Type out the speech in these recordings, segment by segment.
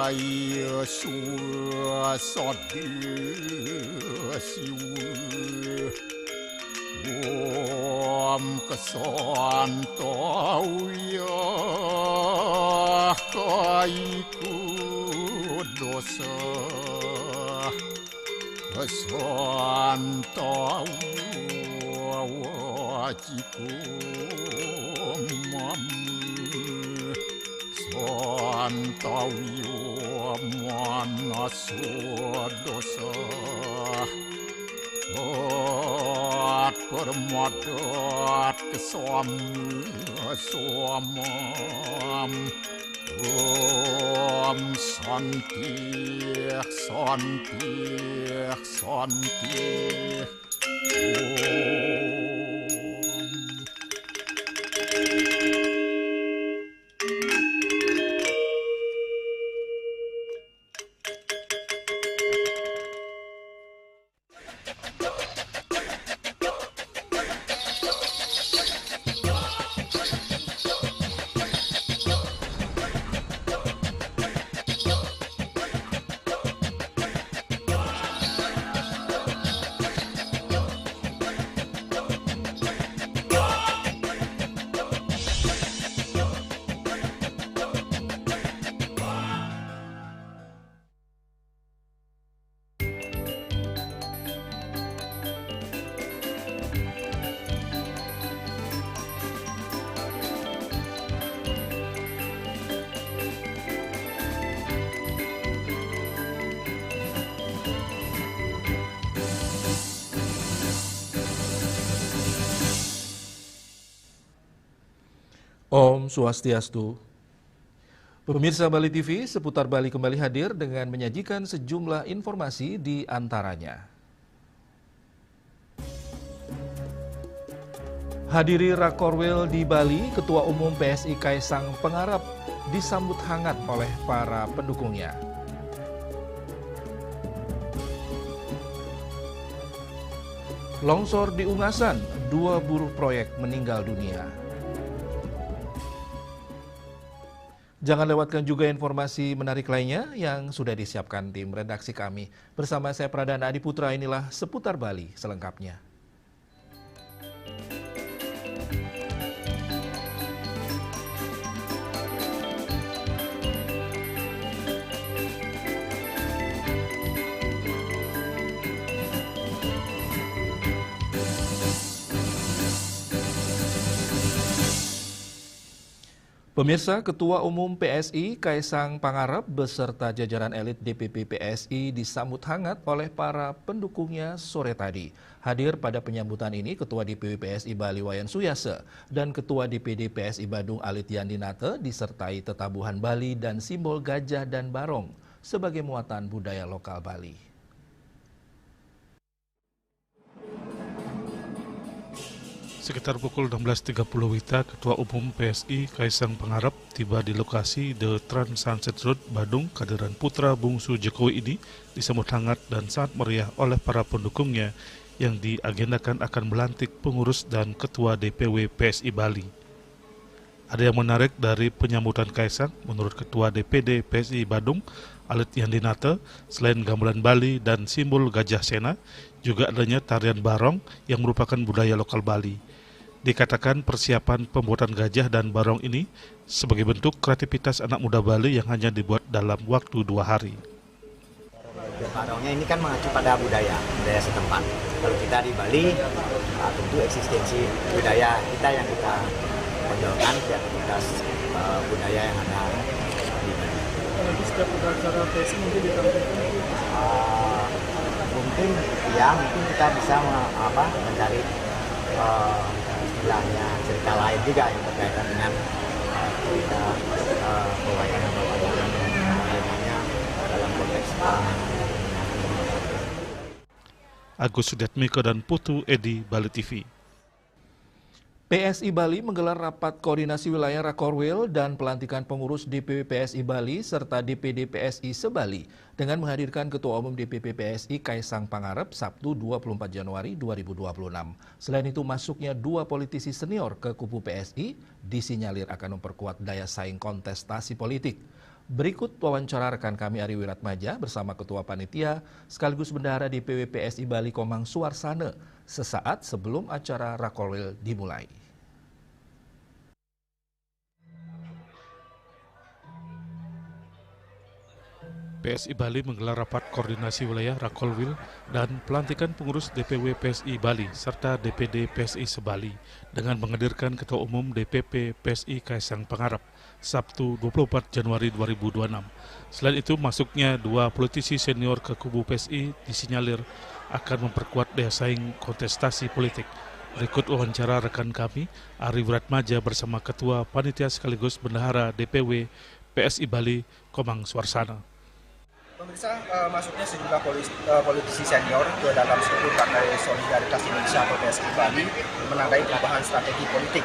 Om kesantauya kaiku dosa kesantauya wajiku mamu santauya manaso dosa permadot kesamam Om Santi Santi Santi Om Swastiastu. Pemirsa Bali TV, Seputar Bali kembali hadir dengan menyajikan sejumlah informasi di antaranya. Hadiri Rakorwil di Bali, Ketua Umum PSI Kaisang Pangarep disambut hangat oleh para pendukungnya. Longsor di Ungasan, 2 buruh proyek meninggal dunia. Jangan lewatkan juga informasi menarik lainnya yang sudah disiapkan tim redaksi kami. Bersama saya Pradana Adiputra, inilah Seputar Bali selengkapnya. Pemirsa, Ketua Umum PSI Kaisang Pangarep beserta jajaran elit DPP PSI disambut hangat oleh para pendukungnya sore tadi. Hadir pada penyambutan ini Ketua DPP PSI Bali Wayan Suyase dan Ketua DPD PSI Badung Alit Yandinate disertai tetabuhan Bali dan simbol gajah dan barong sebagai muatan budaya lokal Bali. Sekitar pukul 16.30 WITA, Ketua Umum PSI Kaisang Pangarep tiba di lokasi The Trans Sunset Road, Badung. Kehadiran putra bungsu Jokowi ini disambut hangat dan sangat meriah oleh para pendukungnya yang diagendakan akan melantik pengurus dan Ketua DPW PSI Bali. Ada yang menarik dari penyambutan Kaisang, menurut Ketua DPD PSI Badung, Alit Yandinate, selain gamelan Bali dan simbol gajah sena, juga adanya tarian barong yang merupakan budaya lokal Bali. Dikatakan persiapan pembuatan gajah dan barong ini sebagai bentuk kreativitas anak muda Bali yang hanya dibuat dalam waktu 2 hari. Barongnya ini kan mengacu pada budaya setempat. Kalau kita di Bali, tentu eksistensi budaya kita yang kita tonjolkan, kreativitas budaya yang ada di Bali. Di setiap acara PSI mungkin ditampilkan? Mungkin kita bisa mencari istilahnya cerita lain juga yang berkaitan dengan cerita pewayangan dalam konteks Agus Sudiatmiko dan Putu Edi, Bali TV. PSI Bali menggelar rapat koordinasi wilayah Rakorwil dan pelantikan pengurus DPW PSI Bali serta DPD PSI se-Bali dengan menghadirkan Ketua Umum DPP PSI Kaisang Pangarep Sabtu 24 Januari 2026. Selain itu, masuknya 2 politisi senior ke kubu PSI disinyalir akan memperkuat daya saing kontestasi politik. Berikut wawancara rekan kami Ari Wiratmaja bersama Ketua Panitia sekaligus Bendahara DPW PSI Bali Komang Suwarsana sesaat sebelum acara Rakorwil dimulai. PSI Bali menggelar rapat koordinasi wilayah Rakorwil dan pelantikan pengurus DPW PSI Bali serta DPD PSI Sebali dengan menghadirkan Ketua Umum DPP PSI Kaisang Pangarep Sabtu 24 Januari 2026. Selain itu, masuknya dua politisi senior ke kubu PSI disinyalir akan memperkuat daya saing kontestasi politik. Berikut wawancara rekan kami Ari Wiratmaja bersama Ketua Panitia sekaligus Bendahara DPW PSI Bali Komang Suwarsana. Pemirsa, masuknya sejumlah politisi senior ke dalam struktur Partai Solidaritas Indonesia atau PSI Bali menandai perubahan strategi politik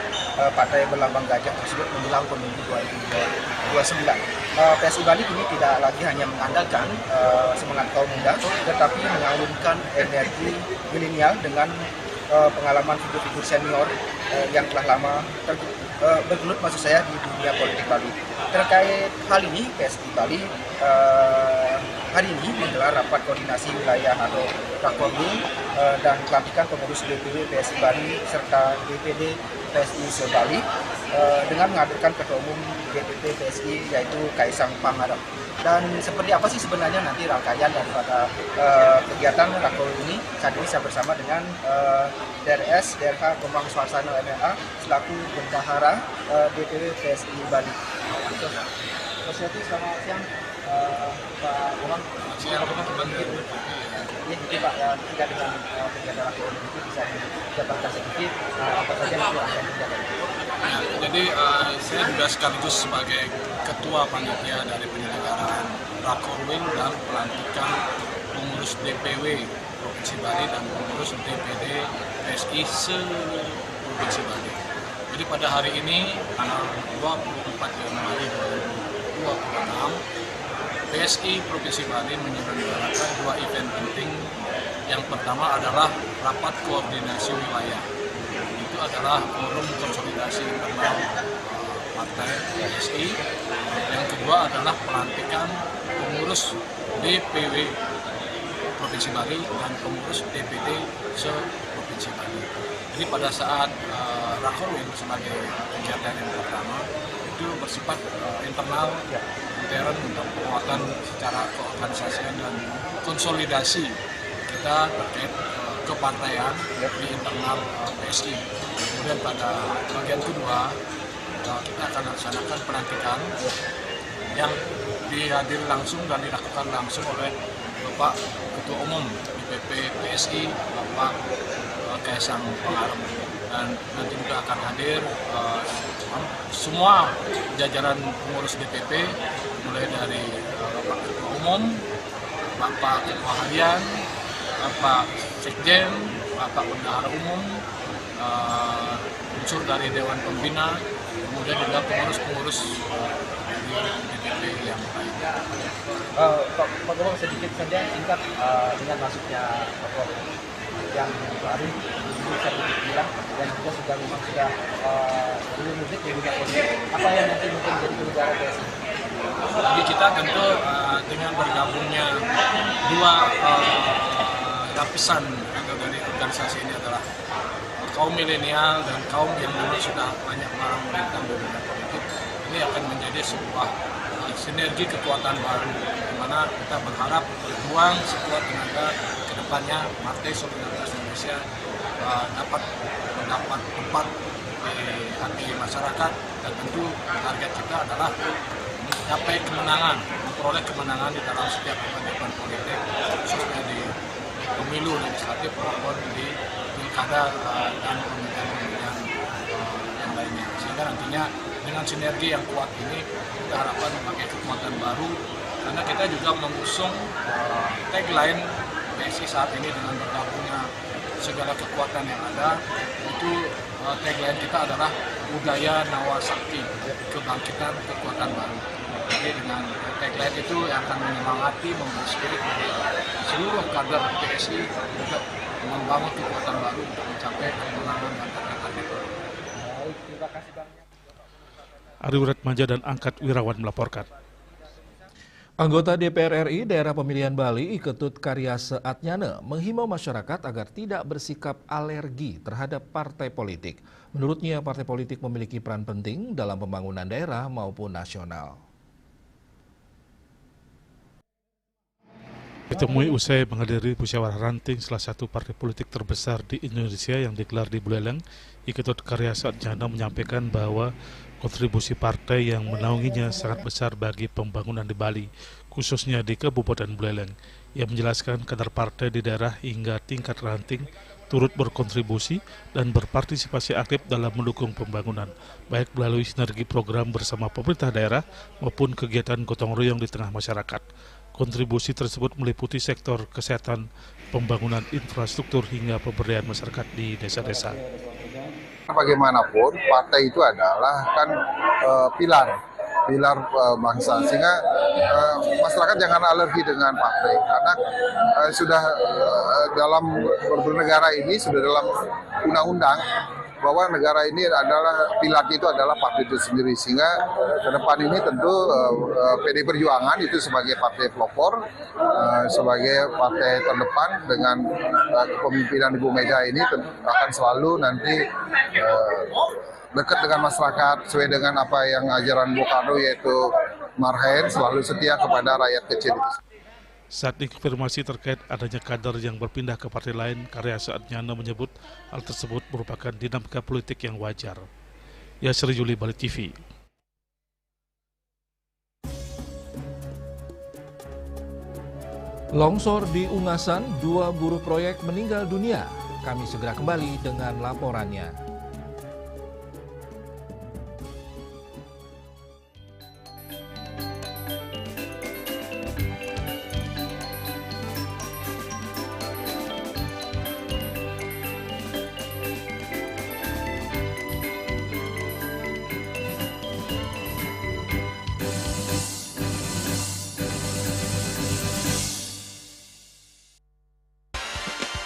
partai berlambang gajah tersebut menjelang pemilu 2029. PSI Bali kini tidak lagi hanya mengandalkan semangat kaum muda, tetapi mengalunkan energi milenial dengan pengalaman figur-figur senior yang telah lama bergelut di dunia politik Bali. Terkait hal ini, PSI Bali hari ini menggelar rapat koordinasi wilayah atau Rakorwil dan pelantikan pengurus DPW PSI Bali serta DPD PSI Sebali dengan menghadirkan Ketua Umum DPP PSI yaitu Kaisang Pangarep. Dan seperti apa sih sebenarnya nanti rangkaian daripada kegiatan Rakorwil ini? Saat ini saya bersama dengan DRS DRH Komang Suwarsana MLA selaku Bendahara DPW PSI Bali. Sosiati, selamat siang Pak Komang. Ini mungkin Pak tidak dengan kegiatan Rakorwil ini bisa dijabarkan sedikit apa saja yang akan dijabarkan. Jadi saya juga sekaligus sebagai Ketua Panitia dari penyelenggaraan Rakorwil dan pelantikan pengurus DPW Provinsi Bali dan pengurus DPD PSI se-Provinsi Bali. Jadi pada hari ini tanggal 24 Januari 2026 PSI Provinsi Bali menyelenggarakan dua event penting. Yang pertama adalah rapat koordinasi wilayah. Itu adalah forum konsolidasi internal partai PSI. Yang kedua adalah pelantikan pengurus DPW Provinsi Bali dan pengurus DPD se-Provinsi Bali. Jadi pada saat Rakorwil sebagai kegiatan yang pertama itu bersifat internal, intern untuk penguatan secara keorganisasian dan konsolidasi kita terkait kepartaian di internal PSI. Kemudian pada bagian kedua kita akan laksanakan pelantikan yang dihadiri langsung dan dilakukan langsung oleh Bapak Ketua Umum DPP PSI Bapak Kaisang Pangarep, dan nanti juga akan hadir semua jajaran pengurus DPP mulai dari Bapak Ketua Umum, Bapak Ketua Harian, Bapak Sekjen, Bapak Bendahara Umum, unsur dari Dewan Pembina, kemudian juga pengurus-pengurus di DPP yang lainnya. Pak Komang, sedikit saja singkat dengan masuknya yang baru bisa dibilang dan juga sudah dulu mudik di dunia politik, apa yang nanti mungkin jadi negara PSI? Bagi kita tentu dengan bergabungnya dua lapisan atau dari organisasi ini adalah kaum milenial dan kaum yang dulu sudah banyak orang melintang di dunia politik, ini akan menjadi sebuah sinergi kekuatan baru di mana kita berharap berjuang sekuat tenaga ke depannya Partai Solidaritas Indonesia dapat mendapat tempat di hati masyarakat, dan tentu target kita adalah mencapai kemenangan, memperoleh kemenangan di dalam setiap event politik, khususnya di pemilu legislatif maupun di pilkada dan pemilihan yang lainnya. Sehingga nantinya dengan sinergi yang kuat ini kita harapkan memakai kekuatan baru, karena kita juga mengusung tagline PSI saat ini dengan bergabungnya segala kekuatan yang ada. Itu tagline kita adalah budaya Nawasakti, kebangkitan kekuatan baru. Jadi dengan tagline itu yang akan menyemangati, memberi spirit bagi seluruh kader PSI untuk membangun kekuatan baru untuk mencapai kemenangan dan target-target. Baik, terima kasih banyak. Ari Wiratmaja dan Angkat Wirawan melaporkan. Anggota DPR RI Daerah Pemilihan Bali Iketut Karyase Atnyane menghimbau masyarakat agar tidak bersikap alergi terhadap partai politik. Menurutnya, partai politik memiliki peran penting dalam pembangunan daerah maupun nasional. Ditemui usai menghadiri musyawarah ranting salah satu partai politik terbesar di Indonesia yang digelar di Buleleng, Iketut Karyase Atnyane menyampaikan bahwa kontribusi partai yang menaunginya sangat besar bagi pembangunan di Bali, khususnya di Kabupaten Buleleng. Ia menjelaskan kadar partai di daerah hingga tingkat ranting turut berkontribusi dan berpartisipasi aktif dalam mendukung pembangunan, baik melalui sinergi program bersama pemerintah daerah maupun kegiatan gotong royong di tengah masyarakat. Kontribusi tersebut meliputi sektor kesehatan, pembangunan infrastruktur hingga pemberdayaan masyarakat di desa-desa. Bagaimanapun partai itu adalah kan pilar bangsa, sehingga masyarakat jangan alergi dengan partai karena sudah dalam bernegara ini sudah dalam undang-undang bahwa negara ini adalah pilar itu adalah partai itu sendiri, sehingga ke depan ini tentu PDI Perjuangan itu sebagai partai pelopor, sebagai partai terdepan dengan kepemimpinan Ibu Mega ini akan selalu nanti dekat dengan masyarakat sesuai dengan apa yang ajaran Bung Karno, yaitu marhaen, selalu setia kepada rakyat kecil itu. Saat dikonfirmasi terkait adanya kader yang berpindah ke partai lain, Karyase Atnyane menyebut hal tersebut merupakan dinamika politik yang wajar. Yasri Juli, Bali TV. Longsor di Ungasan, 2 buruh proyek meninggal dunia. Kami segera kembali dengan laporannya.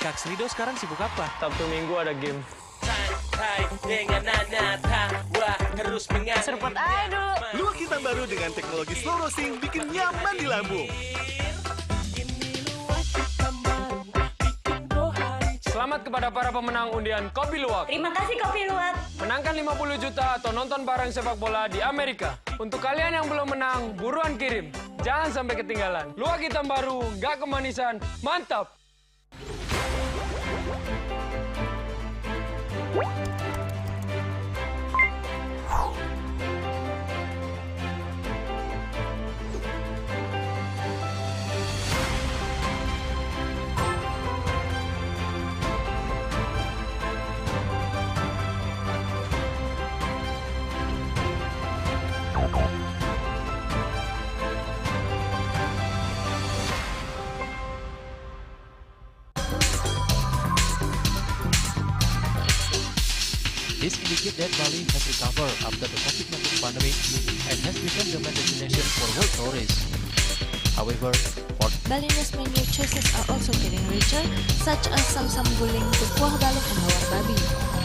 Kak Srido sekarang sibuk apa? Sabtu Minggu ada game. Serpet aja dulu. Luwak hitam baru dengan teknologi slow roasting bikin nyaman di lambung. Selamat kepada para pemenang undian Kopi Luwak. Terima kasih Kopi Luwak. Menangkan 50 juta atau nonton bareng sepak bola di Amerika. Untuk kalian yang belum menang, buruan kirim. Jangan sampai ketinggalan. Luwak hitam baru, gak kemanisan, mantap. This indicates that Bali has recovered after the COVID-19 pandemic and has become the main destination for world tourists. However, Balinese menu choices are also getting richer, such as Samsam Guling to Kuah Balok and Hawar Babi.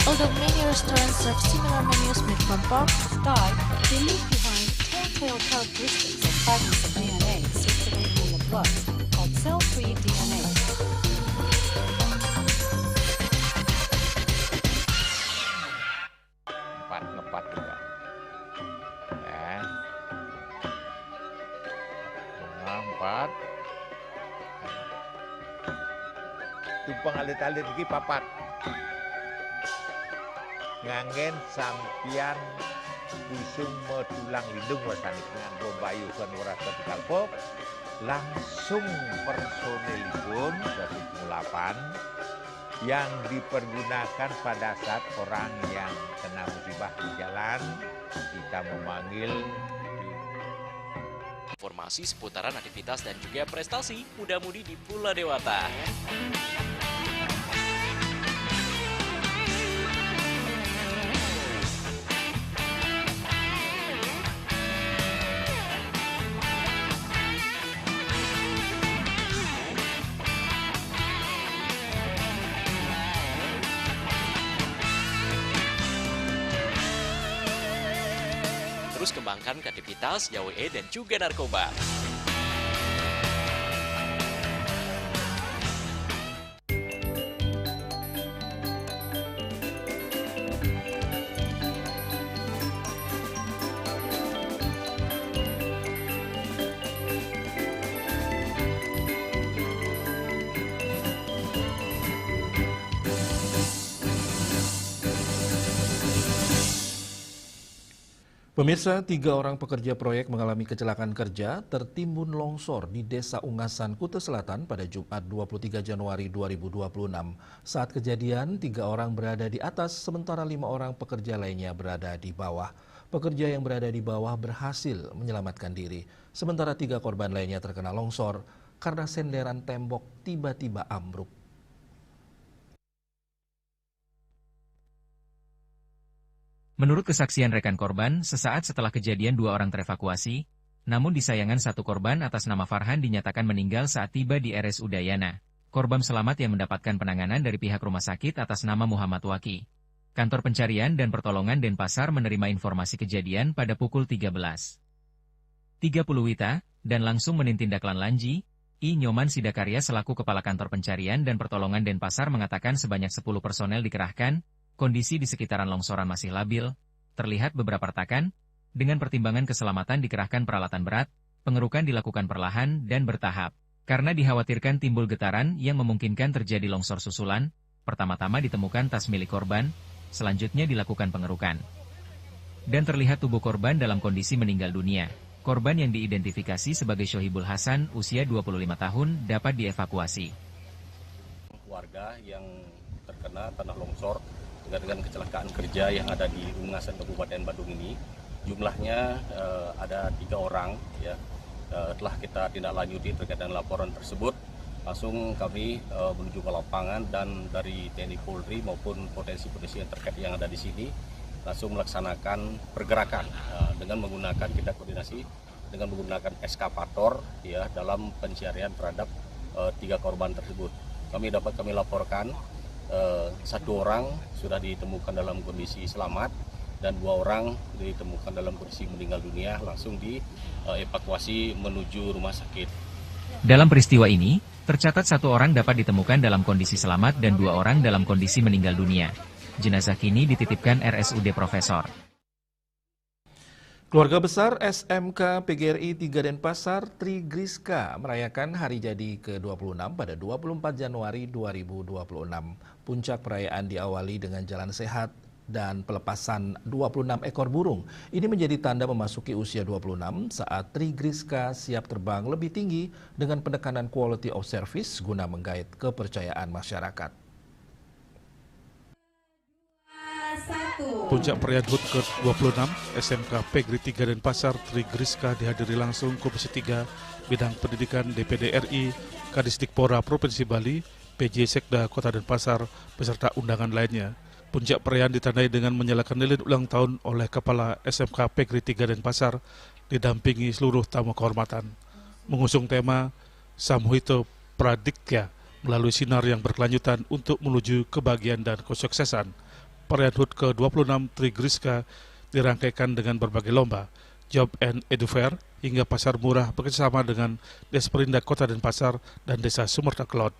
Although many restaurants serve similar menus made from pork, Start, they leave behind telltale characteristics of fragments of DNA circulating in the blood, called cell-free DNA. Ngepat juga. Ya. 4. Tumpang alit-alit lagi papat. Ngangen sampian busung metulang lindung wasanik nganggo bayu kan warasa dikalpo langsung personelipun dari 8 yang dipergunakan pada saat orang yang kena musibah di jalan, kita memanggil. informasi seputaran aktivitas dan juga prestasi muda-mudi di Pulau Dewata. Terus kembangkan kreativitas, YWE dan juga narkoba. Pemirsa, 3 orang pekerja proyek mengalami kecelakaan kerja tertimbun longsor di Desa Ungasan, Kuta Selatan pada Jumat 23 Januari 2026. Saat kejadian, 3 orang berada di atas, sementara 5 orang pekerja lainnya berada di bawah. Pekerja yang berada di bawah berhasil menyelamatkan diri, sementara 3 korban lainnya terkena longsor karena senderan tembok tiba-tiba ambruk. Menurut kesaksian rekan korban, sesaat setelah kejadian 2 orang terevakuasi, namun disayangan 1 korban atas nama Farhan dinyatakan meninggal saat tiba di RS Udayana. Korban selamat yang mendapatkan penanganan dari pihak rumah sakit atas nama Muhammad Waki. Kantor Pencarian dan Pertolongan Denpasar menerima informasi kejadian pada pukul 13.30 WITA, dan langsung menindaklan lanji. I. Nyoman Sidakarya selaku Kepala Kantor Pencarian dan Pertolongan Denpasar mengatakan sebanyak 10 personel dikerahkan. Kondisi di sekitaran longsoran masih labil, terlihat beberapa retakan, dengan pertimbangan keselamatan dikerahkan peralatan berat, pengerukan dilakukan perlahan dan bertahap. Karena dikhawatirkan timbul getaran yang memungkinkan terjadi longsor susulan, pertama-tama ditemukan tas milik korban, selanjutnya dilakukan pengerukan. Dan terlihat tubuh korban dalam kondisi meninggal dunia. Korban yang diidentifikasi sebagai Shohibul Hasan, usia 25 tahun, dapat dievakuasi. Warga yang terkena tanah longsor dengan kecelakaan kerja yang ada di Ungasan Kabupaten Badung ini, jumlahnya ada 3 orang. Ya, telah kita tindak lanjuti terkait dengan laporan tersebut. Langsung kami menuju ke lapangan, dan dari TNI Polri maupun potensi-potensi yang terkait yang ada di sini langsung melaksanakan pergerakan dengan menggunakan, kita koordinasi dengan menggunakan eskavator ya dalam pencarian terhadap 3 korban tersebut. Kami laporkan 1 orang sudah ditemukan dalam kondisi selamat dan 2 orang ditemukan dalam kondisi meninggal dunia, langsung dievakuasi menuju rumah sakit. Dalam peristiwa ini, tercatat 1 orang dapat ditemukan dalam kondisi selamat dan 2 orang dalam kondisi meninggal dunia. Jenazah kini dititipkan RSUD Profesor. Keluarga besar SMK PGRI 3 Denpasar, Tri Griska, merayakan hari jadi ke-26 pada 24 Januari 2026. Puncak perayaan diawali dengan jalan sehat dan pelepasan 26 ekor burung. Ini menjadi tanda memasuki usia 26 saat Tri Griska siap terbang lebih tinggi dengan penekanan quality of service guna menggait kepercayaan masyarakat. Puncak perayaan HUT ke-26 SMK PGRI 3 Denpasar Tri Griska dihadiri langsung Komisi 3 Bidang Pendidikan DPD RI, Kadisdikpora Provinsi Bali, PJ Sekda Kota Denpasar, beserta undangan lainnya. Puncak perayaan ditandai dengan menyalakan lilin ulang tahun oleh Kepala SMK PGRI 3 Denpasar, didampingi seluruh tamu kehormatan. Mengusung tema Samuhito Pradikya melalui sinar yang berkelanjutan untuk menuju kebahagiaan dan kesuksesan. Perayaan HUT ke-26 Tri Griska dirangkaikan dengan berbagai lomba, Job and Edu Fair, hingga pasar murah bekerjasama dengan Desperindak Kota Denpasar dan Desa Sumertakelot.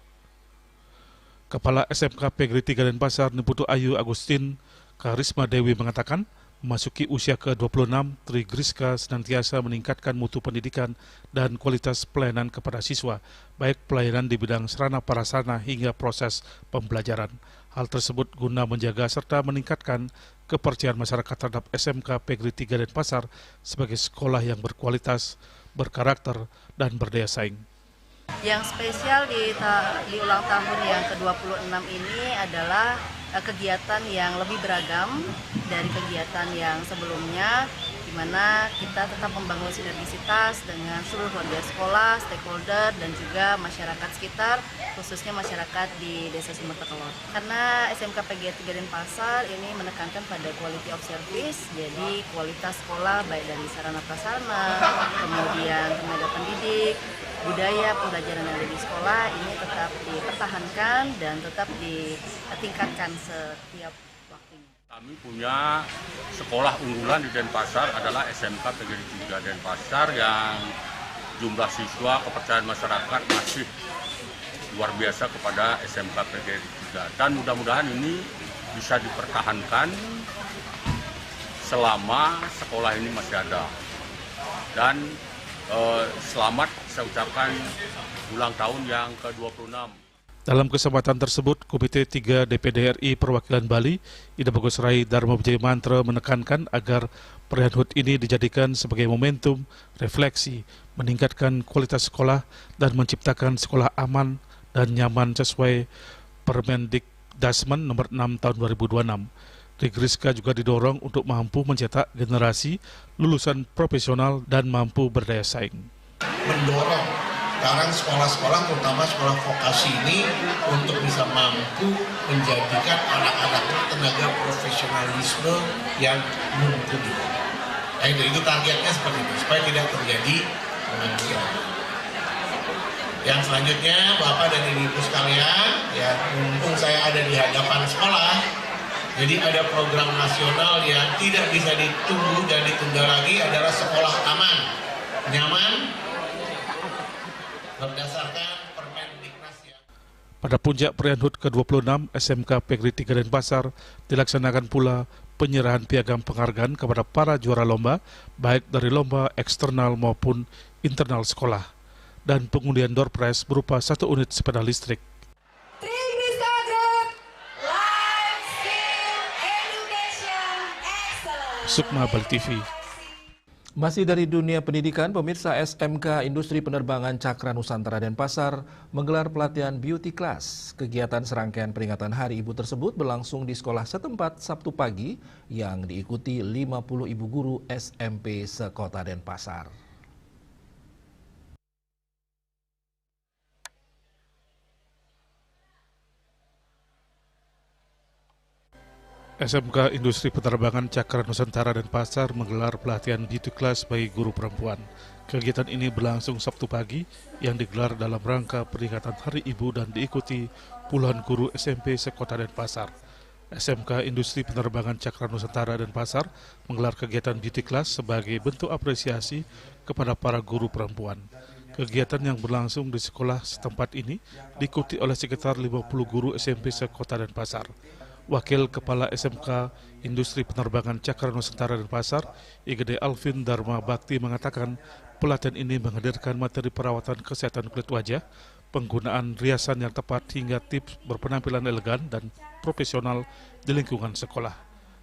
Kepala SMK PGRI 3 Denpasar, Niputu Ayu Agustin Karisma Dewi mengatakan, memasuki usia ke-26, Tri Griska senantiasa meningkatkan mutu pendidikan dan kualitas pelayanan kepada siswa, baik pelayanan di bidang sarana prasarana hingga proses pembelajaran. Hal tersebut guna menjaga serta meningkatkan kepercayaan masyarakat terhadap SMK PGRI 3 Denpasar sebagai sekolah yang berkualitas, berkarakter, dan berdaya saing. Yang spesial di ulang tahun yang ke-26 ini adalah kegiatan yang lebih beragam dari kegiatan yang sebelumnya, di mana kita tetap membangun sinergisitas dengan seluruh warga sekolah, stakeholder, dan juga masyarakat sekitar, khususnya masyarakat di Desa Sumertakelot. Karena SMK PGRI 3 Denpasar ini menekankan pada quality of service, jadi kualitas sekolah baik dari sarana prasarana, kemudian tenaga pendidik, budaya pembelajaran yang ada di sekolah ini tetap dipertahankan dan tetap ditingkatkan setiap waktunya. Kami punya sekolah unggulan di Denpasar adalah SMK PGRI 3 Denpasar yang jumlah siswa kepercayaan masyarakat masih luar biasa kepada SMK PGRI 3. Dan mudah-mudahan ini bisa dipertahankan selama sekolah ini masih ada. Dan selamat saya ucapkan ulang tahun yang ke-26. Dalam kesempatan tersebut, Komite 3 DPD RI Perwakilan Bali, Ida Bagus Rai Dharma Wijaya Mantra menekankan agar perayaan HUT ini dijadikan sebagai momentum refleksi, meningkatkan kualitas sekolah, dan menciptakan sekolah aman dan nyaman sesuai Permendikdasmen nomor 6 tahun 2026. Rigriska juga didorong untuk mampu mencetak generasi lulusan profesional dan mampu berdaya saing. Mendorong sekarang sekolah-sekolah, terutama sekolah vokasi ini, untuk bisa mampu menjadikan anak-anak tenaga profesionalisme yang mumpuni. Itu targetnya seperti itu, supaya tidak terjadi pengangguran. Yang selanjutnya, Bapak dan Ibu sekalian, ya mumpung saya ada di hadapan sekolah, jadi ada program nasional yang tidak bisa ditunggu dan ditunda lagi adalah sekolah aman, nyaman, berdasarkan Permendiknas. Pada puncak perayaan HUT ke-26, SMK Pegri 3 Denpasar dilaksanakan pula penyerahan piagam penghargaan kepada para juara lomba, baik dari lomba eksternal maupun internal sekolah, dan pengundian door prize berupa 1 unit sepeda listrik. Sukma, Bali TV. Masih dari dunia pendidikan, pemirsa, SMK Industri Penerbangan Cakra Nusantara Denpasar menggelar pelatihan beauty class. Kegiatan serangkaian peringatan Hari Ibu tersebut berlangsung di sekolah setempat Sabtu pagi yang diikuti 50 ibu guru SMP sekota Denpasar. SMK Industri Penerbangan Cakra Nusantara Denpasar menggelar pelatihan beauty class bagi guru perempuan. Kegiatan ini berlangsung Sabtu pagi yang digelar dalam rangka peringatan Hari Ibu dan diikuti puluhan guru SMP sekota Denpasar. SMK Industri Penerbangan Cakra Nusantara Denpasar menggelar kegiatan beauty class sebagai bentuk apresiasi kepada para guru perempuan. Kegiatan yang berlangsung di sekolah setempat ini diikuti oleh sekitar 50 guru SMP sekota Denpasar. Wakil Kepala SMK Industri Penerbangan Cakra Nusantara Denpasar, IGD Alvin Dharma Bakti mengatakan pelatihan ini menghadirkan materi perawatan kesehatan kulit wajah, penggunaan riasan yang tepat hingga tips berpenampilan elegan dan profesional di lingkungan sekolah.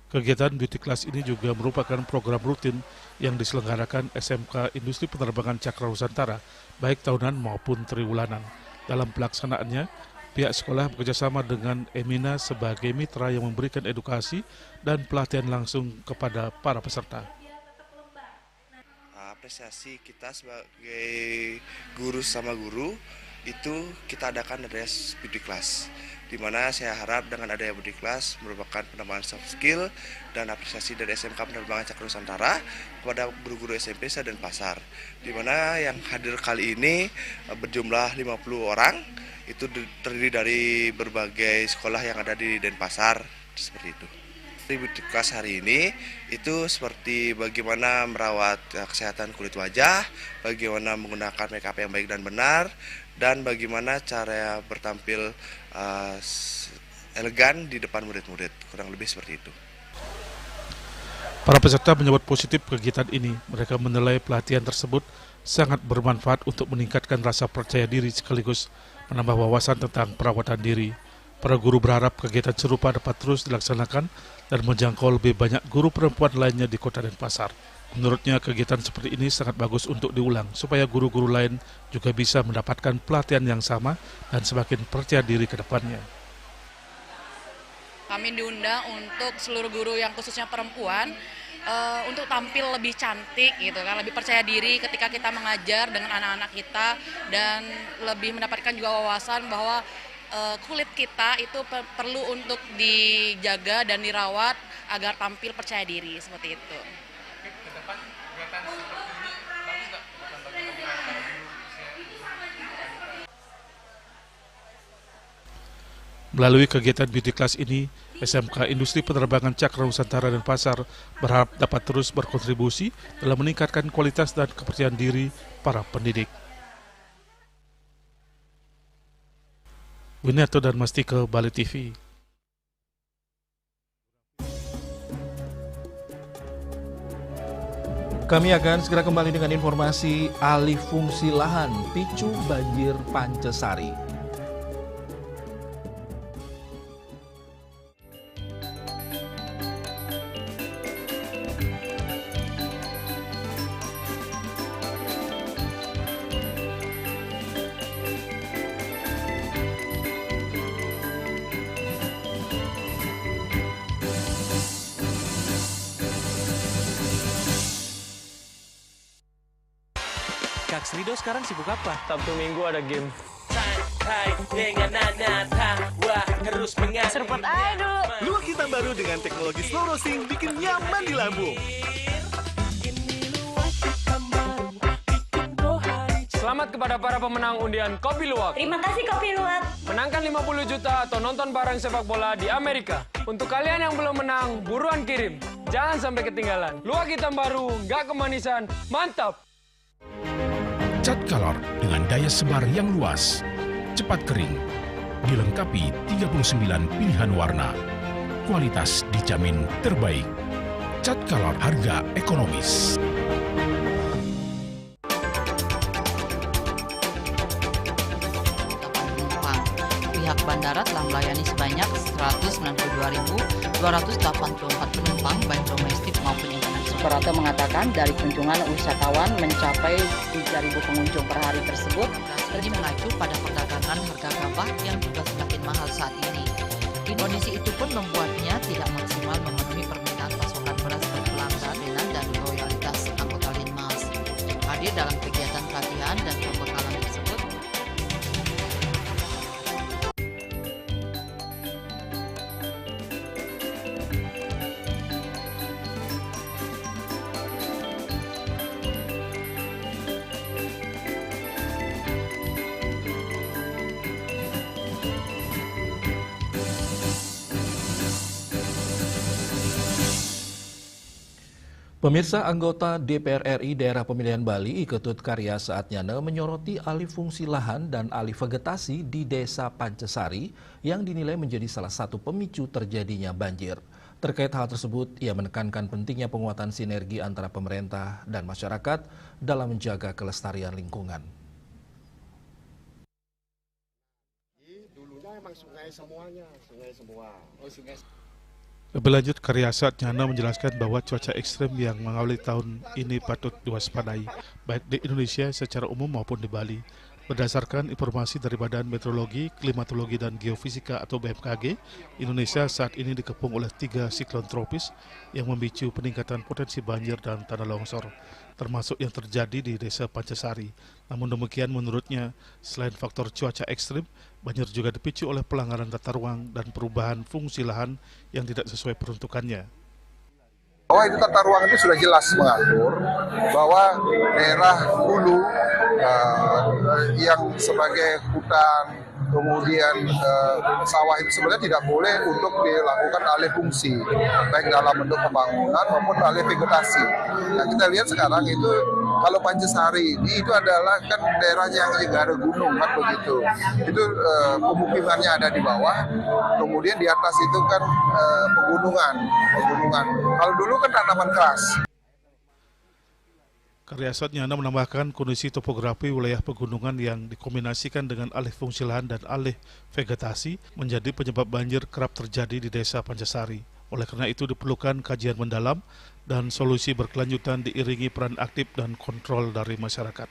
Kegiatan beauty class ini juga merupakan program rutin yang diselenggarakan SMK Industri Penerbangan Cakra Nusantara, baik tahunan maupun triwulanan. Dalam pelaksanaannya, pihak sekolah bekerjasama dengan Emina sebagai mitra yang memberikan edukasi dan pelatihan langsung kepada para peserta. Apresiasi kita sebagai guru sama guru itu kita adakan adanya beauty class, di mana saya harap dengan adanya beauty class merupakan penambahan soft skill dan apresiasi dari SMK Penerbangan Cakra Nusantara kepada guru-guru SMP se-Denpasar, di mana yang hadir kali ini berjumlah 50 orang. Itu terdiri dari berbagai sekolah yang ada di Denpasar, seperti itu. Beauty class hari ini itu seperti bagaimana merawat kesehatan kulit wajah, bagaimana menggunakan makeup yang baik dan benar, dan bagaimana cara bertampil elegan di depan murid-murid, kurang lebih seperti itu. Para peserta menyebut positif kegiatan ini. Mereka menilai pelatihan tersebut sangat bermanfaat untuk meningkatkan rasa percaya diri sekaligus menambah wawasan tentang perawatan diri. Para guru berharap kegiatan serupa dapat terus dilaksanakan dan menjangkau lebih banyak guru perempuan lainnya di Kota Denpasar. Menurutnya kegiatan seperti ini sangat bagus untuk diulang supaya guru-guru lain juga bisa mendapatkan pelatihan yang sama dan semakin percaya diri ke depannya. Kami diundang untuk seluruh guru yang khususnya perempuan untuk tampil lebih cantik gitu kan, lebih percaya diri ketika kita mengajar dengan anak-anak kita, dan lebih mendapatkan juga wawasan bahwa kulit kita itu perlu untuk dijaga dan dirawat agar tampil percaya diri, seperti itu. Melalui kegiatan beauty class ini, SMK Industri Penerbangan Cakra Nusantara Denpasar berharap dapat terus berkontribusi dalam meningkatkan kualitas dan kepercayaan diri para pendidik. Winarto dan Mastike, Bali TV. Kami akan segera kembali dengan informasi alih fungsi lahan picu banjir Pancesari. Mas Rido sekarang sibuk apa? Sabtu Minggu ada game. Santai dengan nanya tawa terus mengalir. Serpot aja dulu. Luak hitam baru dengan teknologi slow roasting bikin nyaman di lambung. Selamat kepada para pemenang undian Kopi Luwak. Terima kasih Kopi Luwak. Menangkan 50 juta atau nonton bareng sepak bola di Amerika. Untuk kalian yang belum menang, buruan kirim. Jangan sampai ketinggalan. Luwak hitam baru, nggak kemanisan, mantap! Cat Color dengan daya sebar yang luas, cepat kering, dilengkapi 39 pilihan warna. Kualitas dijamin terbaik. Cat Color harga ekonomis. Pihak bandara telah melayani sebanyak 192.284 penumpang baik domestik maupun internasional. Operator mengatakan dari kunjungan wisatawan mencapai 3.000 pengunjung per hari tersebut. Ini mengacu pada perdagangan harga gabah yang juga semakin mahal saat ini. Kondisi itu pun membuatnya tidak maksimal memenuhi permintaan pasokan beras ke pelanggan dan loyalitas anggota Linmas. Hadir dalam kegiatan pelatihan dan pembekalan tersebut, Pemirsa, anggota DPR RI Daerah Pemilihan Bali Iketut Karya Saatnyana menyoroti alih fungsi lahan dan alih vegetasi di Desa Pancasari yang dinilai menjadi salah satu pemicu terjadinya banjir. Terkait hal tersebut, ia menekankan pentingnya penguatan sinergi antara pemerintah dan masyarakat dalam menjaga kelestarian lingkungan. Dulunya emang sungai semuanya, sungai semua. Oh, sungai. Lebih lanjut, Karya Saatnyana menjelaskan bahwa cuaca ekstrem yang mengawali tahun ini patut diwaspadai, baik di Indonesia secara umum maupun di Bali. Berdasarkan informasi dari Badan Meteorologi, Klimatologi, dan Geofisika atau BMKG, Indonesia saat ini dikepung oleh 3 siklon tropis yang memicu peningkatan potensi banjir dan tanah longsor, termasuk yang terjadi di Desa Pancasari. Namun demikian, menurutnya, selain faktor cuaca ekstrim, banjir juga dipicu oleh pelanggaran tata ruang dan perubahan fungsi lahan yang tidak sesuai peruntukannya. Bahwa itu tata ruang itu sudah jelas mengatur bahwa daerah hulu yang sebagai hutan, kemudian sawah itu sebenarnya tidak boleh untuk dilakukan alih fungsi, baik dalam bentuk pembangunan maupun alih vegetasi. Nah, kita lihat sekarang itu kalau Pancasari ini itu adalah kan daerahnya yang juga ada gunung kan begitu. Itu pemukimannya ada di bawah, kemudian di atas itu kan pegunungan. Kalau dulu kan tanaman keras. Karya Saatnyana menambahkan kondisi topografi wilayah pegunungan yang dikombinasikan dengan alih fungsi lahan dan alih vegetasi menjadi penyebab banjir kerap terjadi di Desa Pancasari. Oleh karena itu diperlukan kajian mendalam dan solusi berkelanjutan diiringi peran aktif dan kontrol dari masyarakat.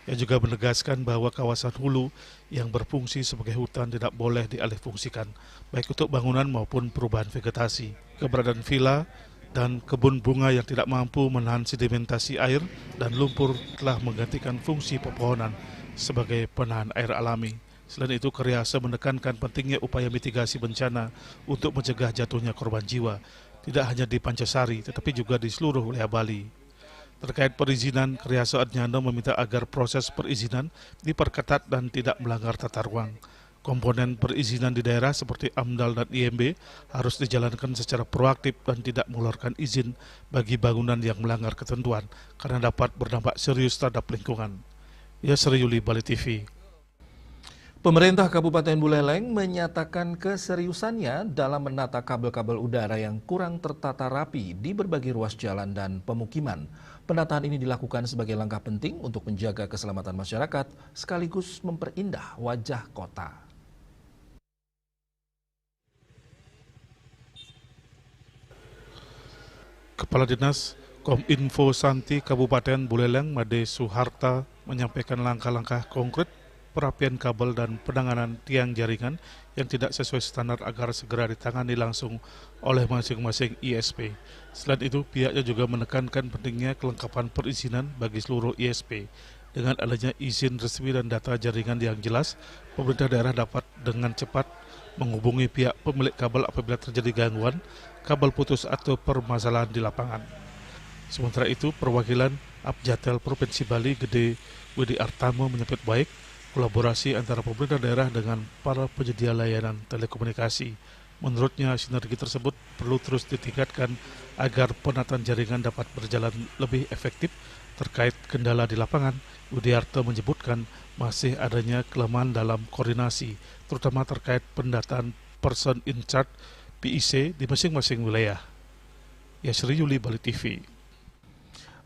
Ia juga menegaskan bahwa kawasan hulu yang berfungsi sebagai hutan tidak boleh dialihfungsikan, baik untuk bangunan maupun perubahan vegetasi. Keberadaan villa dan kebun bunga yang tidak mampu menahan sedimentasi air dan lumpur telah menggantikan fungsi pepohonan sebagai penahan air alami. Selain itu, Karyasa menekankan pentingnya upaya mitigasi bencana untuk mencegah jatuhnya korban jiwa, tidak hanya di Pancasari, tetapi juga di seluruh wilayah Bali. Terkait perizinan, Karya Saatnyana meminta agar proses perizinan diperketat dan tidak melanggar tata ruang. Komponen perizinan di daerah seperti AMDAL dan IMB harus dijalankan secara proaktif dan tidak mengeluarkan izin bagi bangunan yang melanggar ketentuan karena dapat berdampak serius terhadap lingkungan. Yasri Yuli, Bali TV. Pemerintah Kabupaten Buleleng menyatakan keseriusannya dalam menata kabel-kabel udara yang kurang tertata rapi di berbagai ruas jalan dan pemukiman. Penataan ini dilakukan sebagai langkah penting untuk menjaga keselamatan masyarakat sekaligus memperindah wajah kota. Kepala Dinas Kominfo Santi Kabupaten Buleleng Made Suharta menyampaikan langkah-langkah konkret perapian kabel dan penanganan tiang jaringan yang tidak sesuai standar agar segera ditangani langsung oleh masing-masing ISP. Selain itu, pihaknya juga menekankan pentingnya kelengkapan perizinan bagi seluruh ISP. Dengan adanya izin resmi dan data jaringan yang jelas, pemerintah daerah dapat dengan cepat menghubungi pihak pemilik kabel apabila terjadi gangguan, kabel putus atau permasalahan di lapangan. Sementara itu, perwakilan Abjatel Provinsi Bali Gede Widi Artamo menyebut baik kolaborasi antara pemerintah daerah dengan para penyedia layanan telekomunikasi. Menurutnya, sinergi tersebut perlu terus ditingkatkan agar penataan jaringan dapat berjalan lebih efektif. Terkait kendala di lapangan, Widiarto menyebutkan masih adanya kelemahan dalam koordinasi, terutama terkait pendataan person in charge PIC di masing-masing wilayah. Yasri Yuli, Bali TV.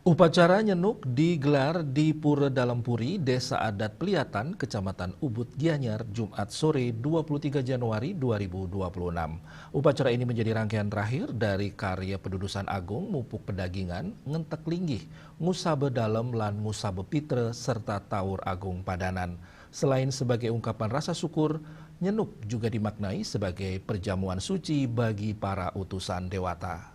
Upacara nyenuk digelar di Pura Dalam Puri, Desa Adat Peliatan, Kecamatan Ubud, Gianyar, Jumat sore 23 Januari 2026. Upacara ini menjadi rangkaian terakhir dari karya Pedudusan Agung Mupuk Pedagingan, Ngentek Linggih, Ngusabe Dalem lan Ngusabe Pitre, serta Taur Agung Padanan. Selain sebagai ungkapan rasa syukur, nyenuk juga dimaknai sebagai perjamuan suci bagi para utusan dewata.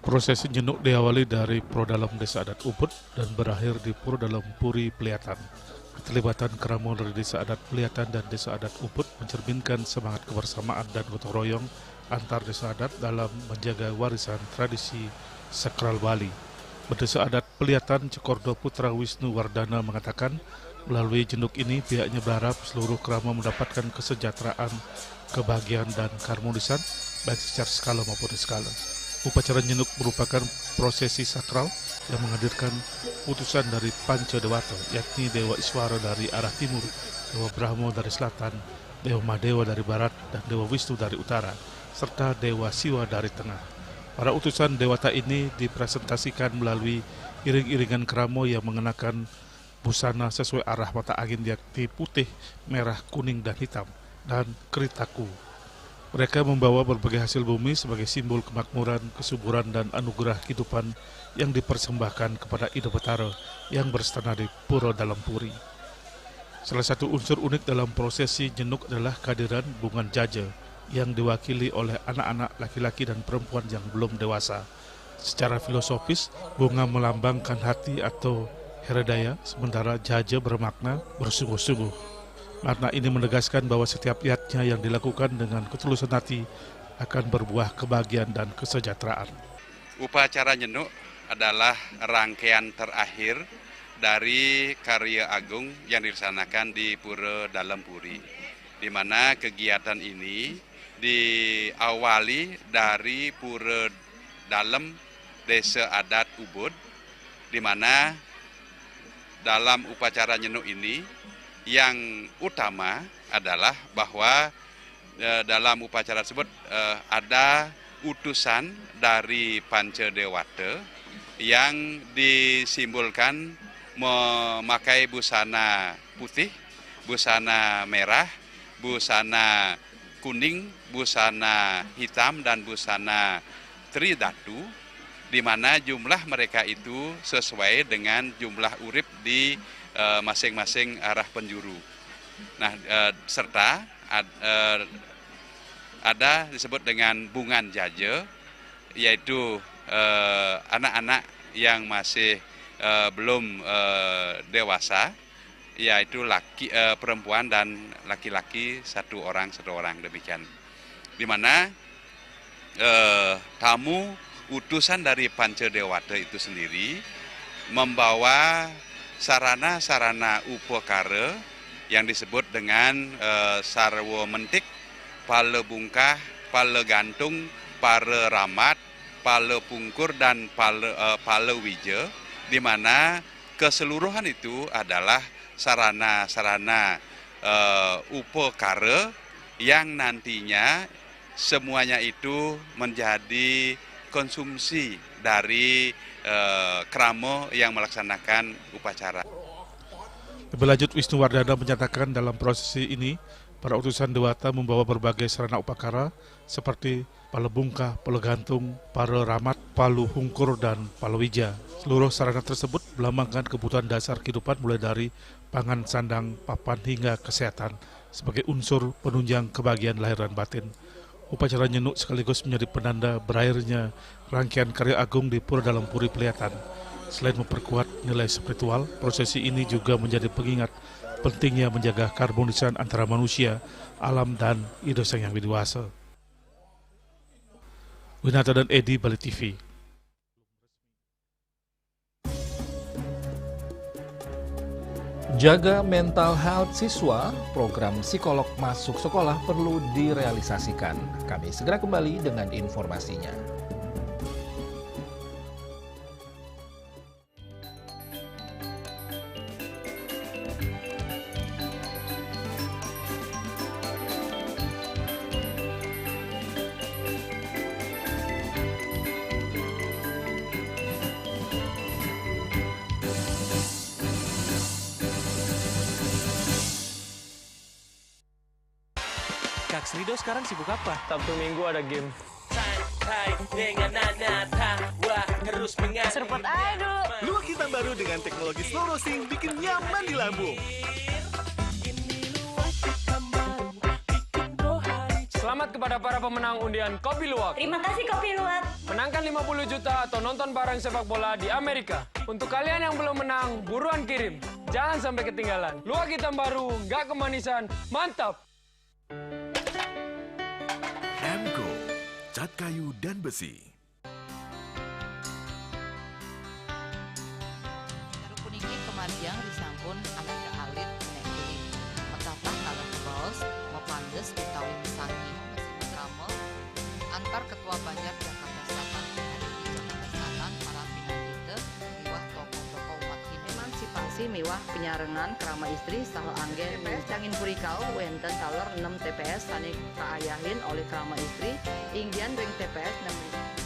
Prosesi nyenuk diawali dari Prodalam Desa Adat Ubud dan berakhir di Pura Dalam Puri Peliatan. Keterlibatan keramo dari Desa Adat Peliatan dan Desa Adat Ubud mencerminkan semangat kebersamaan dan gotong royong antar desa adat dalam menjaga warisan tradisi sakral Bali. Berdesa Adat Peliatan Cekordo Putra Wisnu Wardana mengatakan, melalui jenduk ini pihaknya berharap seluruh kerama mendapatkan kesejahteraan, kebahagiaan dan keharmonisan baik secara skala maupun skala. Upacara nyenuk merupakan prosesi sakral yang menghadirkan utusan dari Panca Dewata, yakni Dewa Iswara dari arah timur, Dewa Brahmo dari selatan, Dewa Madewa dari barat, dan Dewa Wisnu dari utara, serta Dewa Siwa dari tengah. Para utusan dewata ini dipresentasikan melalui iring-iringan keramo yang mengenakan busana sesuai arah mata angin, yakni putih, merah, kuning, dan hitam, dan keritaku. Mereka membawa berbagai hasil bumi sebagai simbol kemakmuran, kesuburan, dan anugerah kehidupan yang dipersembahkan kepada Ida Betara yang berstana di Pura Dalam Puri. Salah satu unsur unik dalam prosesi nyenuk adalah kehadiran bungan jaja yang diwakili oleh anak-anak laki-laki dan perempuan yang belum dewasa. Secara filosofis, bunga melambangkan hati atau heredaya, sementara jaja bermakna bersungguh-sungguh. Makna ini menegaskan bahwa setiap niatnya yang dilakukan dengan ketulusan hati akan berbuah kebahagiaan dan kesejahteraan. Upacara nyenuk adalah rangkaian terakhir dari karya agung yang dilaksanakan di Pura Dalam Puri, di mana kegiatan ini diawali dari Pura Dalam Desa Adat Ubud, di mana dalam upacara nyenuk ini yang utama adalah bahwa dalam upacara tersebut ada utusan dari Panca Dewata yang disimbolkan memakai busana putih, busana merah, busana kuning, busana hitam, dan busana tridatu, di mana jumlah mereka itu sesuai dengan jumlah urip di masing-masing arah penjuru. Nah, serta ada disebut dengan bungan jaja, yaitu anak-anak yang masih belum dewasa, yaitu perempuan dan laki-laki satu orang demikian. Di mana tamu utusan dari Panca Dewata itu sendiri membawa sarana-sarana upakara yang disebut dengan sarwa mentik, pala bungkah, pala gantung, pala ramat, pala pungkur, dan pala wija, di mana keseluruhan itu adalah sarana-sarana upakara yang nantinya semuanya itu menjadi konsumsi dari keramo yang melaksanakan upacara. Lebih lanjut, Wisnu Wardana menyatakan dalam prosesi ini para utusan dewata membawa berbagai sarana upakara seperti pala bungkah, pala gantung, pala ramat, palu hungkur, dan pala wija. Seluruh sarana tersebut melambangkan kebutuhan dasar kehidupan mulai dari pangan, sandang, papan, hingga kesehatan sebagai unsur penunjang kebahagiaan lahir dan batin. Upacara nyenuk sekaligus menjadi penanda berakhirnya rangkaian karya agung di Pura Dalam Puri Pelihatan. Selain memperkuat nilai spiritual, prosesi ini juga menjadi pengingat pentingnya menjaga keharmonisan antara manusia, alam, dan Ido Sang Yang Widi Wasa. Winata dan Edi, Bali TV. Jaga mental health siswa, program psikolog masuk sekolah perlu direalisasikan. Kami segera kembali dengan informasinya. Kak Srido sekarang sibuk apa? Sabtu Minggu ada game. Santai dengan tawa terus mengalir. Serpet aduh. Luwak hitam baru dengan teknologi slow roasting bikin nyaman di lambung. Selamat kepada para pemenang undian Kopi Luwak. Terima kasih Kopi Luwak. Menangkan 50 juta atau nonton bareng sepak bola di Amerika. Untuk kalian yang belum menang, buruan kirim. Jangan sampai ketinggalan. Luwak hitam baru, nggak kemanisan, mantap. Emco, cat kayu dan besi. Rukuniki kematian disampun anak alit menekuli. Metapah kalau kebos, mepandes utawi misangi, mesin drama, antar ketua Banjar Jakarta Selatan hari di Jakarta Selatan para pinangita miwah tokoh-tokoh umat Hindu. Emansipasi miwah penyarengan kerama istri saha anggen TPS Cangin Purikau wenten taler 6 TPS sanik kaayahin oleh kerama istri inggian ring TPS 6.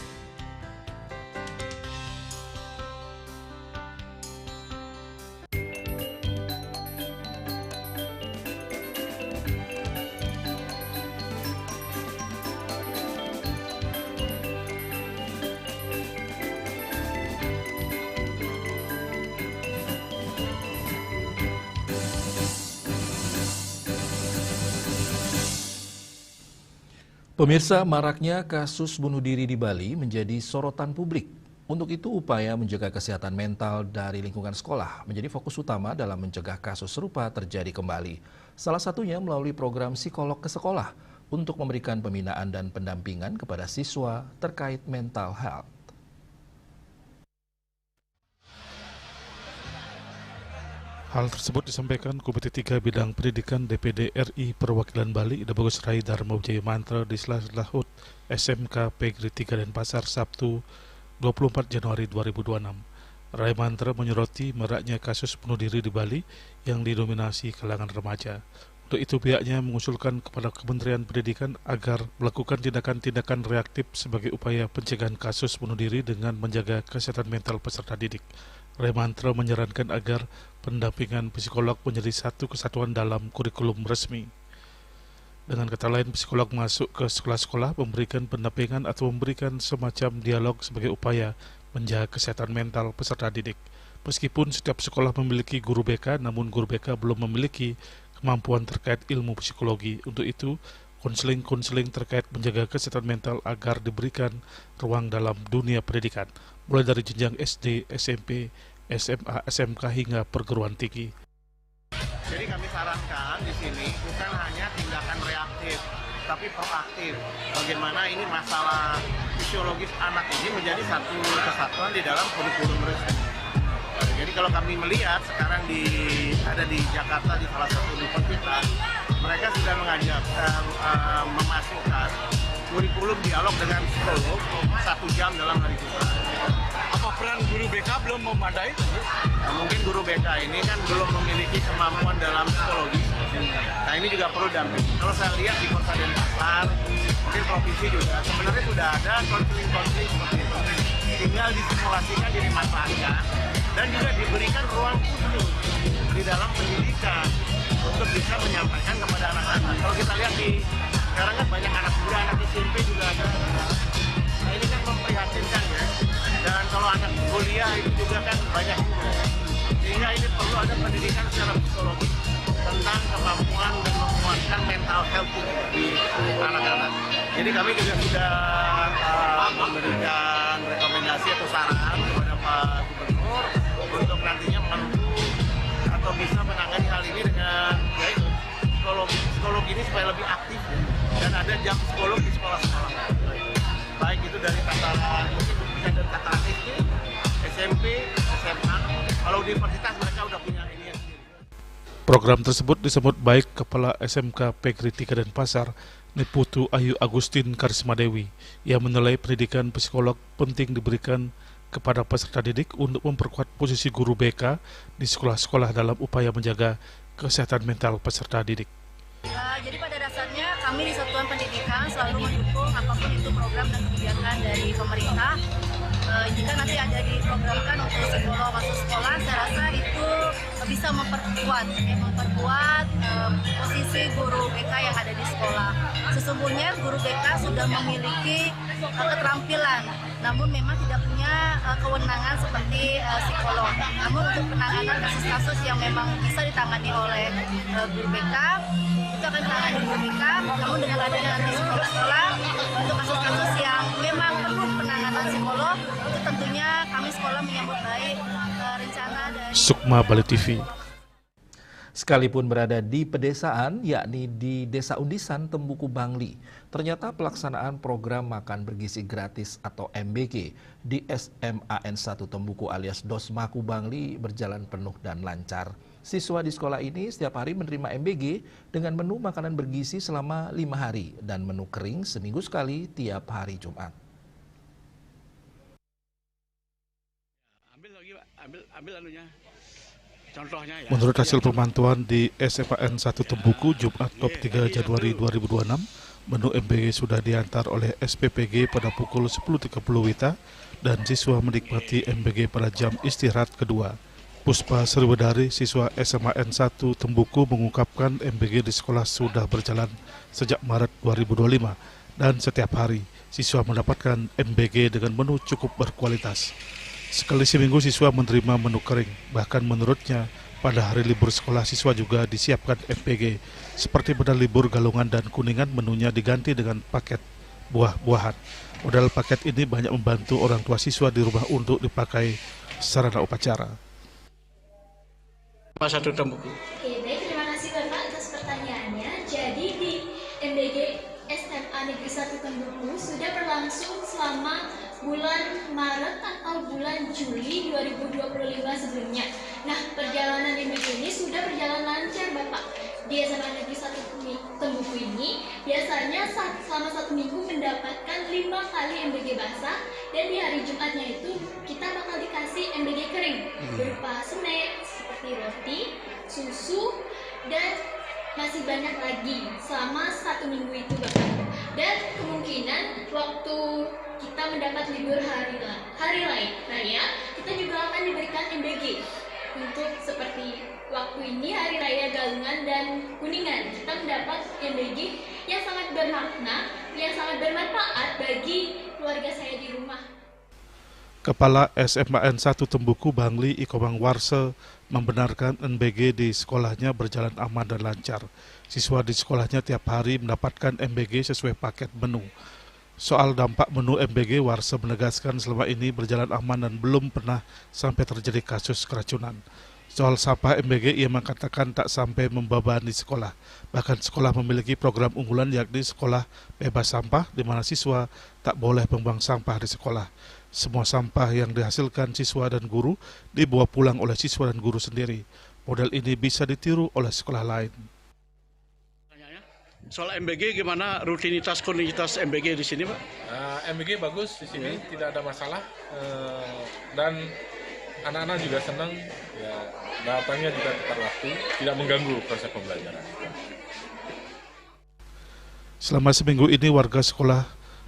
Pemirsa, maraknya kasus bunuh diri di Bali menjadi sorotan publik. Untuk itu, upaya menjaga kesehatan mental dari lingkungan sekolah menjadi fokus utama dalam mencegah kasus serupa terjadi kembali. Salah satunya melalui program psikolog ke sekolah untuk memberikan pembinaan dan pendampingan kepada siswa terkait mental health. Hal tersebut disampaikan Komite 3 Bidang Pendidikan DPD RI Perwakilan Bali Ida Bagus Rai Dharma Wijaya Mantra di Sela-Sela HUT SMK Pegri 3 Denpasar Sabtu 24 Januari 2026. Rai Mantra menyoroti maraknya kasus bunuh diri di Bali yang didominasi kalangan remaja. Untuk itu pihaknya mengusulkan kepada Kementerian Pendidikan agar melakukan tindakan-tindakan reaktif sebagai upaya pencegahan kasus bunuh diri dengan menjaga kesehatan mental peserta didik. Rai Mantra menyarankan agar pendampingan psikolog menjadi satu kesatuan dalam kurikulum resmi. Dengan kata lain, psikolog masuk ke sekolah-sekolah memberikan pendampingan atau memberikan semacam dialog sebagai upaya menjaga kesehatan mental peserta didik. Meskipun setiap sekolah memiliki guru BK, namun guru BK belum memiliki kemampuan terkait ilmu psikologi. Untuk itu, konseling-konseling terkait menjaga kesehatan mental agar diberikan ruang dalam dunia pendidikan, mulai dari jenjang SD, SMP, SMA, SMK hingga perguruan tinggi. Jadi kami sarankan di sini bukan hanya tindakan reaktif, tapi proaktif. Bagaimana ini masalah fisiologis anak ini menjadi satu kesatuan di dalam kurikulum resmi. Jadi kalau kami melihat sekarang ada di Jakarta di salah satu universitas, mereka sudah mengajak memasukkan kurikulum dialog dengan psikolog 1 jam dalam hari Jumat. Apa peran guru BK belum memadai? Nah, mungkin guru BK ini kan belum memiliki kemampuan dalam psikologi. Nah ini juga perlu dampingi. Kalau saya lihat di Kota Denpasar, mungkin provinsi juga sebenarnya sudah ada konseling-konseling seperti itu. Tinggal disimulasikan, dimanfaatkan, dan juga diberikan ruang khusus di dalam pendidikan untuk bisa menyampaikan kepada anak-anak. Kalau kita lihat sekarang kan banyak anak muda, anak SMP juga ada. Nah ini kan memprihatinkan ya. Dan kalau anak kuliah itu juga kan banyak juga. Sehingga ini perlu ada pendidikan secara psikologis tentang kemampuan dan menguatkan mental health di anak-anak. Jadi kami juga sudah memberikan rekomendasi atau saran kepada Pak Gubernur untuk nantinya mampu atau bisa menangani hal ini dengan yaitu psikolog ini supaya lebih aktif dan ada jam psikolog di sekolah-sekolah. Baik itu dari tataran mungkin bisa dari tataran SD, SMP, SMA. Kalau di universitas mereka udah punya ini sendiri. Program tersebut disebut baik Kepala SMK Pegri 3 Denpasar, Niputu Ayu Agustin Karisma Dewi, yang menilai pendidikan psikolog penting diberikan kepada peserta didik untuk memperkuat posisi guru BK di sekolah-sekolah dalam upaya menjaga kesehatan mental peserta didik. Jadi pada dasarnya kami di Satuan Pendidikan selalu mendukung apapun itu program dan kebijakan dari pemerintah. Jika nanti ada diprogramkan untuk psikolog masuk sekolah, saya rasa itu bisa memperkuat posisi guru BK yang ada di sekolah. Sesungguhnya guru BK sudah memiliki keterampilan, namun memang tidak punya kewenangan seperti psikolog. Namun untuk penanganan kasus-kasus yang memang bisa ditangani oleh guru BK, itu akan ditangani guru BK. Namun dengan adanya nanti sekolah-sekolah untuk kasus-kasus yang memang perlu penanganan psikolog, itu tentunya kami sekolah menyambut baik rencana dari Sukma Bali TV. Sekalipun berada di pedesaan, yakni di Desa Undisan, Tembuku, Bangli, ternyata pelaksanaan program makan bergizi gratis atau MBG di SMAN 1 Tembuku alias Dosmaku Bangli berjalan penuh dan lancar. Siswa di sekolah ini setiap hari menerima MBG dengan menu makanan bergizi selama 5 hari dan menu kering seminggu sekali tiap hari Jumat. Ambil anunya. Contohnya ya. Menurut hasil pemantauan di SMAN 1 Tembuku Jumat 23 Januari 2026, menu MBG sudah diantar oleh SPPG pada pukul 10.30 WITA dan siswa menikmati MBG pada jam istirahat kedua. Puspa Sriwedari, siswa SMAN 1 Tembuku mengungkapkan MBG di sekolah sudah berjalan sejak Maret 2025 dan setiap hari siswa mendapatkan MBG dengan menu cukup berkualitas. Sekali seminggu siswa menerima menu kering, bahkan menurutnya pada hari libur sekolah siswa juga disiapkan MBG. Seperti pada libur Galungan dan Kuningan menunya diganti dengan paket buah-buahan. Modal paket ini banyak membantu orang tua siswa di rumah untuk dipakai sarana upacara. Satu Tembuku. Oke, baik, terima kasih Bapak atas pertanyaannya. Jadi di MBG SMA Negeri 1 Tembuku sudah berlangsung selama bulan Maret atau bulan Juli 2025 sebelumnya. Nah, perjalanan MBG ini sudah berjalan lancar Bapak. Di SMA Negeri 1 Tembuku ini biasanya selama 1 minggu mendapatkan 5 kali MBG basah dan di hari Jumatnya itu kita bakal dikasih MBG kering berupa snack seperti roti, susu, dan masih banyak lagi selama 1 minggu itu Bapak. Dan kemungkinan waktu kita mendapat libur hari raya, kita juga akan diberikan MBG untuk seperti waktu ini Hari Raya Galungan dan Kuningan. Kita mendapat MBG yang sangat bermakna, yang sangat bermanfaat bagi keluarga saya di rumah. Kepala SMAN 1 Tembuku Bangli Ikomang Warse membenarkan MBG di sekolahnya berjalan aman dan lancar. Siswa di sekolahnya tiap hari mendapatkan MBG sesuai paket menu. Soal dampak menu MBG, Warse menegaskan selama ini berjalan aman dan belum pernah sampai terjadi kasus keracunan. Soal sampah MBG, ia mengatakan tak sampai membebani sekolah. Bahkan sekolah memiliki program unggulan yakni sekolah bebas sampah, di mana siswa tak boleh membuang sampah di sekolah. Semua sampah yang dihasilkan siswa dan guru dibawa pulang oleh siswa dan guru sendiri. Model ini bisa ditiru oleh sekolah lain. Soal MBG gimana rutinitas kontinuitas MBG di sini, Pak? MBG bagus di sini, tidak ada masalah dan anak-anak juga senang, ya datangnya juga tepat waktu, tidak mengganggu proses pembelajaran. Selama seminggu ini warga sekolah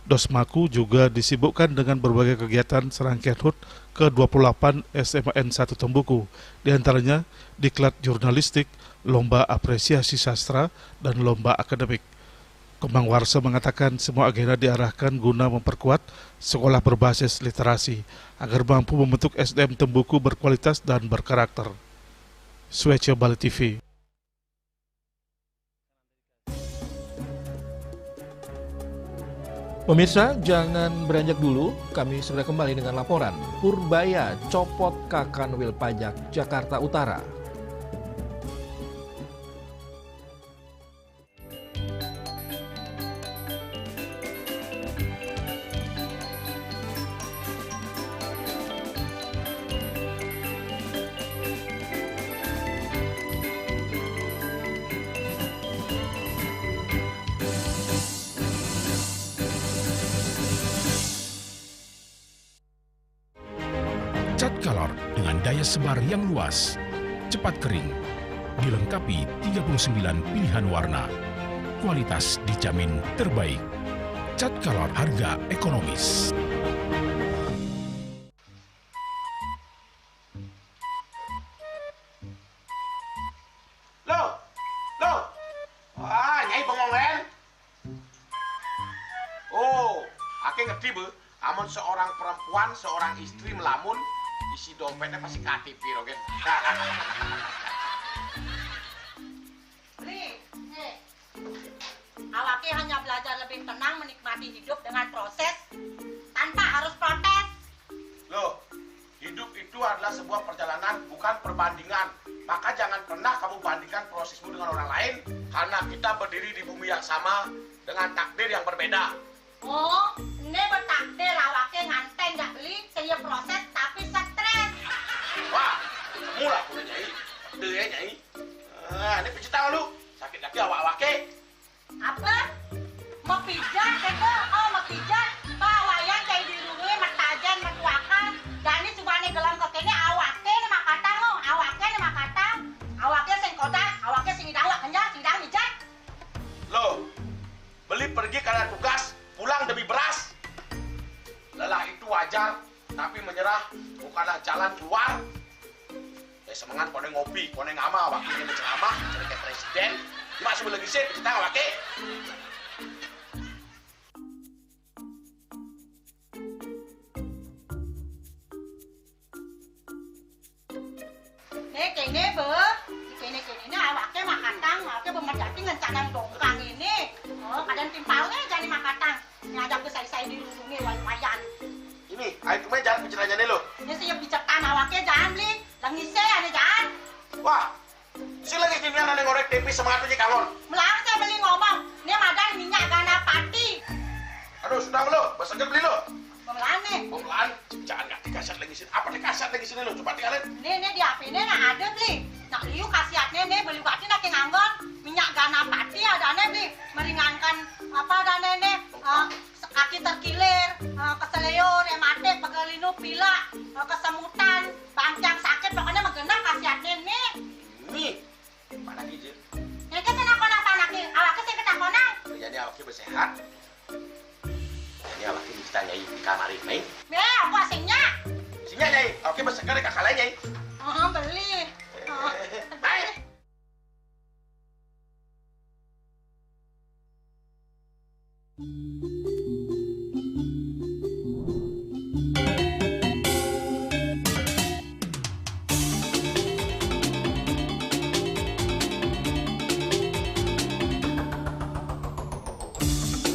Dosmaku juga disibukkan dengan berbagai kegiatan serangkaian HUT ke-28 SMAN 1 Tembuku, diantaranya diklat jurnalistik, lomba apresiasi sastra, dan lomba akademik. Kemang Warse mengatakan semua agenda diarahkan guna memperkuat sekolah berbasis literasi agar mampu membentuk SDM Tembuku berkualitas dan berkarakter. Swece Bali TV. Pemirsa, jangan beranjak dulu. Kami segera kembali dengan laporan. Purbaya copot Kakanwil Pajak Jakarta Utara. Cat Color dengan daya sebar yang luas, cepat kering, dilengkapi 39 pilihan warna. Kualitas dijamin terbaik. Cat Color harga ekonomis. Loh, wah, Nyai bengong kan? Oh, ake ngerti bu, amun seorang perempuan, seorang istri melamun, isi dompetnya pasti KTP, Rogen. Awake hanya belajar lebih tenang menikmati hidup dengan proses tanpa harus protes. Loh, hidup itu adalah sebuah perjalanan, bukan perbandingan. Maka jangan pernah kamu bandingkan prosesmu dengan orang lain, karena kita berdiri di bumi yang sama dengan takdir yang berbeda. Oh, ini bertakdir awake nganten gak beli, saya proses tapi stres. Wah, mula aku Nyai. Takdir ya Nyai. Ini pijit tangan lu. Sakit lagi awak-awake. Apa? Mau pijat keko? Oh, mau pijat. Bawayan kayak dirungi, metajan, metuakan. Jadi subane gelang kekene awake ni makatang lo. Awake ni makatang. Awake sing kodak, awake sing idawak kenyang, sing idawak mijat. Loh, beli pergi karena tugas, pulang demi beras. Lelah itu wajar, tapi menyerah bukanlah jalan keluar. Semangat kone ngopi, kone ngama, waktunya menceramah, cerita presiden. Cuma sebelum lagi sih, kita nggak pakai. Kene ini awake makatang, awake bermedati ngencanang dongkang ini. Oh, kadang timpalnya jadi makatang. Ngajak ke saya dirundungi wayan. Ini, ayo kemarin jangan bicaranya nih lo. Ini saya bicarkan awake jangan beli. Langise ane jangan. Wah, si lagi ini ane ngorek tempe semangatnya kangon. Melang saya beli ngomong, ini madan minyak gana pati. Aduh, sudah lo, bersegep beli lo. Pemelan nih. Pemelan, jangan nggak dikasat lagi sini. Apa dikasat lagi sini lo? Coba tinggalin. Ini di HP ini nggak ada beli. Nak liu kasihatnya nih beli bati nak nganggon minyak gana pati ada nih beli meringankan apa ada nih kaki terkilir, keseleur, ematik, pegelinu, pilak, kesemutan, bancang sakit pokoknya menggenang kasihatnya nih. Nih, mana gijil? Ini kan senakon apa anaknya? Awaknya saya ketakonan. Jadi awaknya bersehat. Jadi awaknya bisa Nyai di kamar ini. Aku asingnya. Asingnya Nyai, awaknya bersegar kakak lain Nyai. Beli. Baik.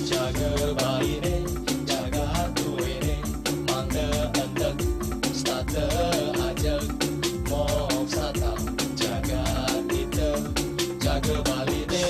Jaga bayi ni, jaga hatu ini, mangga entek, stata ajak, mok sata, jaga kita, jaga bayi ni.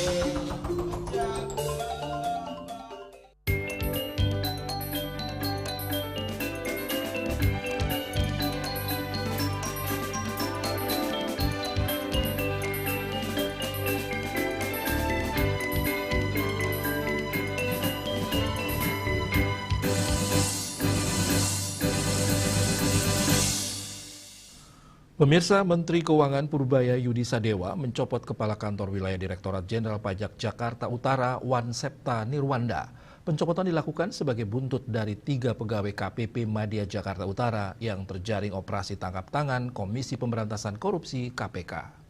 Pemirsa, Menteri Keuangan Purbaya Yudi Sadewa mencopot Kepala Kantor Wilayah Direktorat Jenderal Pajak Jakarta Utara Wan Septa Nirwanda. Pencopotan dilakukan sebagai buntut dari 3 pegawai KPP Madya Jakarta Utara yang terjaring operasi tangkap tangan Komisi Pemberantasan Korupsi KPK.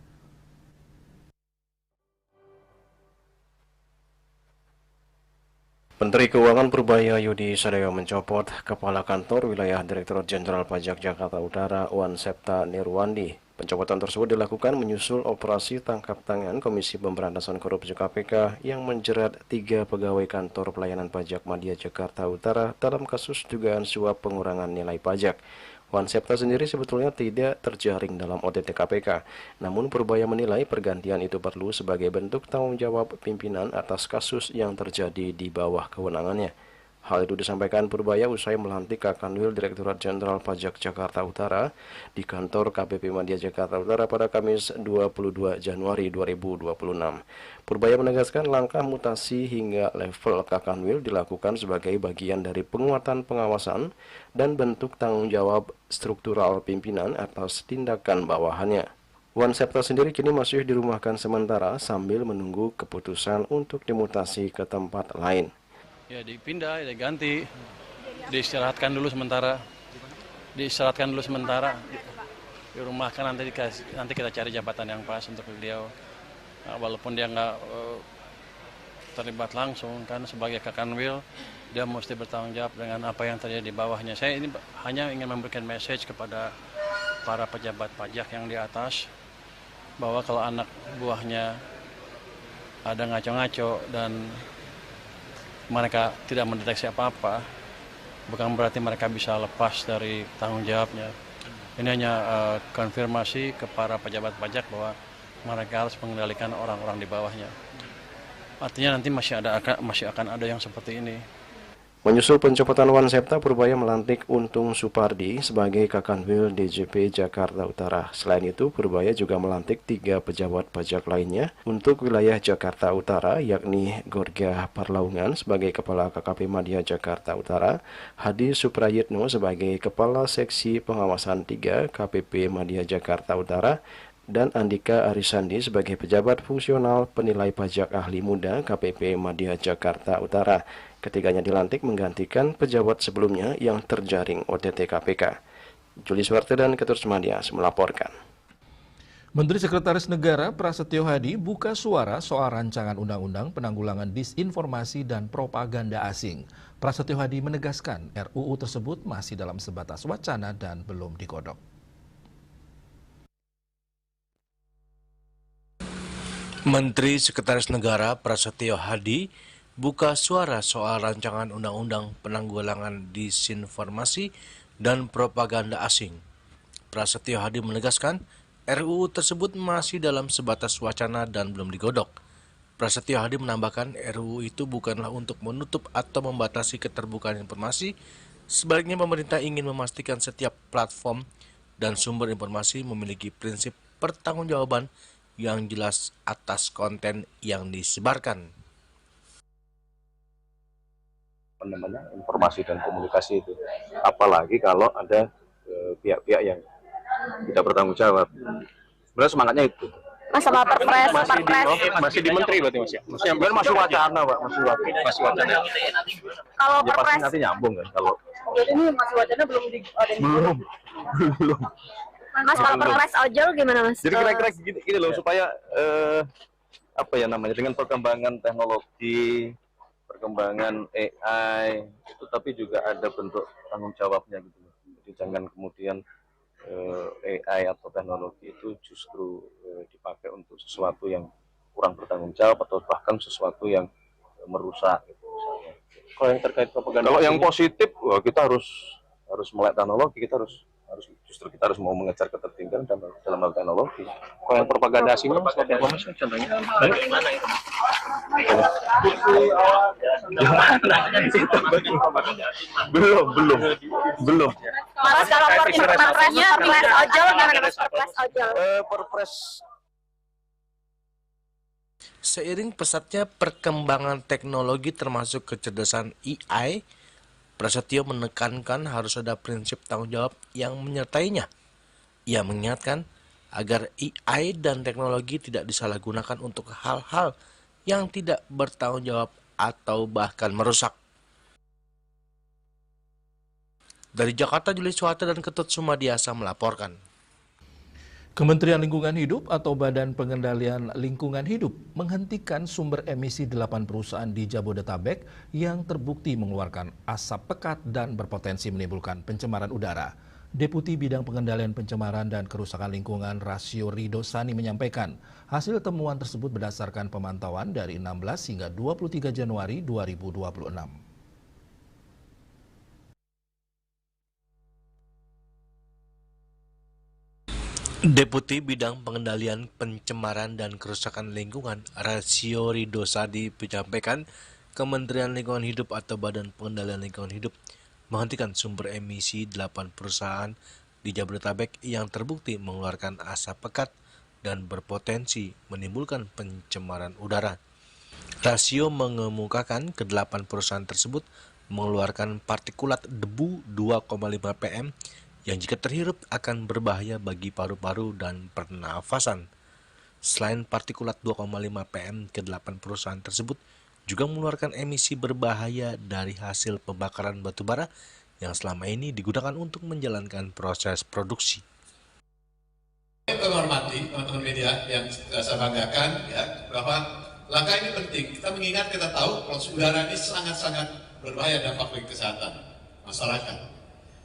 Menteri Keuangan Purbaya Yudi Sadewa mencopot Kepala Kantor Wilayah Direktorat Jenderal Pajak Jakarta Utara Wan Septa Nirwandi. Pencopotan tersebut dilakukan menyusul operasi tangkap tangan Komisi Pemberantasan Korupsi KPK yang menjerat 3 pegawai kantor pelayanan pajak Madya Jakarta Utara dalam kasus dugaan suap pengurangan nilai pajak. Wan Septa sendiri sebetulnya tidak terjaring dalam OTT KPK, namun Purbaya menilai pergantian itu perlu sebagai bentuk tanggung jawab pimpinan atas kasus yang terjadi di bawah kewenangannya. Hal itu disampaikan Purbaya usai melantik Kakanwil Direktorat Jenderal Pajak Jakarta Utara di kantor KPP Madya Jakarta Utara pada Kamis 22 Januari 2026. Purbaya menegaskan langkah mutasi hingga level Kakanwil dilakukan sebagai bagian dari penguatan pengawasan dan bentuk tanggung jawab struktural pimpinan atas tindakan bawahannya. Wan Septa sendiri kini masih dirumahkan sementara sambil menunggu keputusan untuk dimutasi ke tempat lain. Ya dipindah, ya diganti, diistirahatkan dulu sementara, dirumahkan nanti kita cari jabatan yang pas untuk beliau. Nah, walaupun dia nggak terlibat langsung kan sebagai Kakanwil, dia mesti bertanggung jawab dengan apa yang terjadi di bawahnya. Saya ini hanya ingin memberikan message kepada para pejabat pajak yang di atas bahwa kalau anak buahnya ada ngaco-ngaco dan mereka tidak mendeteksi apa-apa, bukan berarti mereka bisa lepas dari tanggung jawabnya. Ini hanya konfirmasi ke para pejabat pajak bahwa mereka harus mengendalikan orang-orang di bawahnya. Artinya nanti masih akan ada yang seperti ini. Menyusul pencopotan Wan Septa, Purbaya melantik Untung Supardi sebagai Kakanwil DJP Jakarta Utara. Selain itu, Purbaya juga melantik 3 pejabat pajak lainnya untuk wilayah Jakarta Utara, yakni Gorga Parlaungan sebagai Kepala KKP Madya Jakarta Utara, Hadi Suprayitno sebagai Kepala Seksi Pengawasan 3 KPP Madya Jakarta Utara, dan Andika Arisandi sebagai Pejabat Fungsional Penilai Pajak Ahli Muda KPP Madya Jakarta Utara. Ketiganya dilantik menggantikan pejabat sebelumnya yang terjaring OTT KPK. Juli Suwarte dan Ketut Sumadias melaporkan. Menteri Sekretaris Negara Prasetyo Hadi buka suara soal rancangan undang-undang penanggulangan disinformasi dan propaganda asing. Prasetyo Hadi menegaskan RUU tersebut masih dalam sebatas wacana dan belum digodok. Menteri Sekretaris Negara Prasetyo Hadi buka suara soal rancangan undang-undang penanggulangan disinformasi dan propaganda asing. Prasetyo Hadi menegaskan RUU tersebut masih dalam sebatas wacana dan belum digodok. Prasetyo Hadi menambahkan RUU itu bukanlah untuk menutup atau membatasi keterbukaan informasi, sebaliknya pemerintah ingin memastikan setiap platform dan sumber informasi memiliki prinsip pertanggungjawaban yang jelas atas konten yang disebarkan. Informasi dan komunikasi itu, apalagi kalau ada pihak-pihak yang tidak bertanggung jawab. Sebenarnya semangatnya itu. Masalah perpres, masih di menteri berarti Mas ya? Masih wacana Pak, masih wacana. Kalau ya, perpres nanti nyambung kan kalau. Ini masih wacana belum. Mas, kalau perpres ojol gimana Mas? Jadi kira-kira gini loh, supaya dengan perkembangan teknologi, perkembangan AI itu, tapi juga ada bentuk tanggung jawabnya gitu loh. Jadi jangan kemudian AI atau teknologi itu justru dipakai untuk sesuatu yang kurang bertanggung jawab atau bahkan sesuatu yang merusak gitu, misalnya. Kalau yang terkait propaganda, kalau yang positif, kita harus melek teknologi, kita harus mau mengejar ketertinggalan dalam hal teknologi. Kalau yang propaganda asing seperti apa Mas contohnya? Bagaimana itu? Yang mana di situ? Belum. Mas, kalau perpresnya perpres ojol gimana Mas? Perpres ojol. Seiring pesatnya perkembangan teknologi termasuk kecerdasan AI, Prasetyo menekankan harus ada prinsip tanggung jawab yang menyertainya. Ia mengingatkan agar AI dan teknologi tidak disalahgunakan untuk hal-hal yang tidak bertanggung jawab atau bahkan merusak. Dari Jakarta, Juli Suwarte dan Ketut Sumadiasa melaporkan. Kementerian Lingkungan Hidup atau Badan Pengendalian Lingkungan Hidup menghentikan sumber emisi 8 perusahaan di Jabodetabek yang terbukti mengeluarkan asap pekat dan berpotensi menimbulkan pencemaran udara. Deputi Bidang Pengendalian Pencemaran dan Kerusakan Lingkungan Rasio Ridosani menyampaikan, hasil temuan tersebut berdasarkan pemantauan dari 16 hingga 23 Januari 2026. Deputi Bidang Pengendalian Pencemaran dan Kerusakan Lingkungan Rasio Ridosani menyampaikan, Kementerian Lingkungan Hidup atau Badan Pengendalian Lingkungan Hidup menghentikan sumber emisi 8 perusahaan di Jabodetabek yang terbukti mengeluarkan asap pekat dan berpotensi menimbulkan pencemaran udara. Rasio mengemukakan ke-8 perusahaan tersebut mengeluarkan partikulat debu 2,5 pm yang jika terhirup akan berbahaya bagi paru-paru dan pernafasan. Selain partikulat 2,5 pm, ke-8 perusahaan tersebut juga mengeluarkan emisi berbahaya dari hasil pembakaran batubara yang selama ini digunakan untuk menjalankan proses produksi. Saya menghormati teman-teman media yang saya banggakan ya, bahwa langkah ini penting. Kita mengingat, kita tahu polusi udara ini sangat-sangat berbahaya dampak bagi kesehatan masyarakat.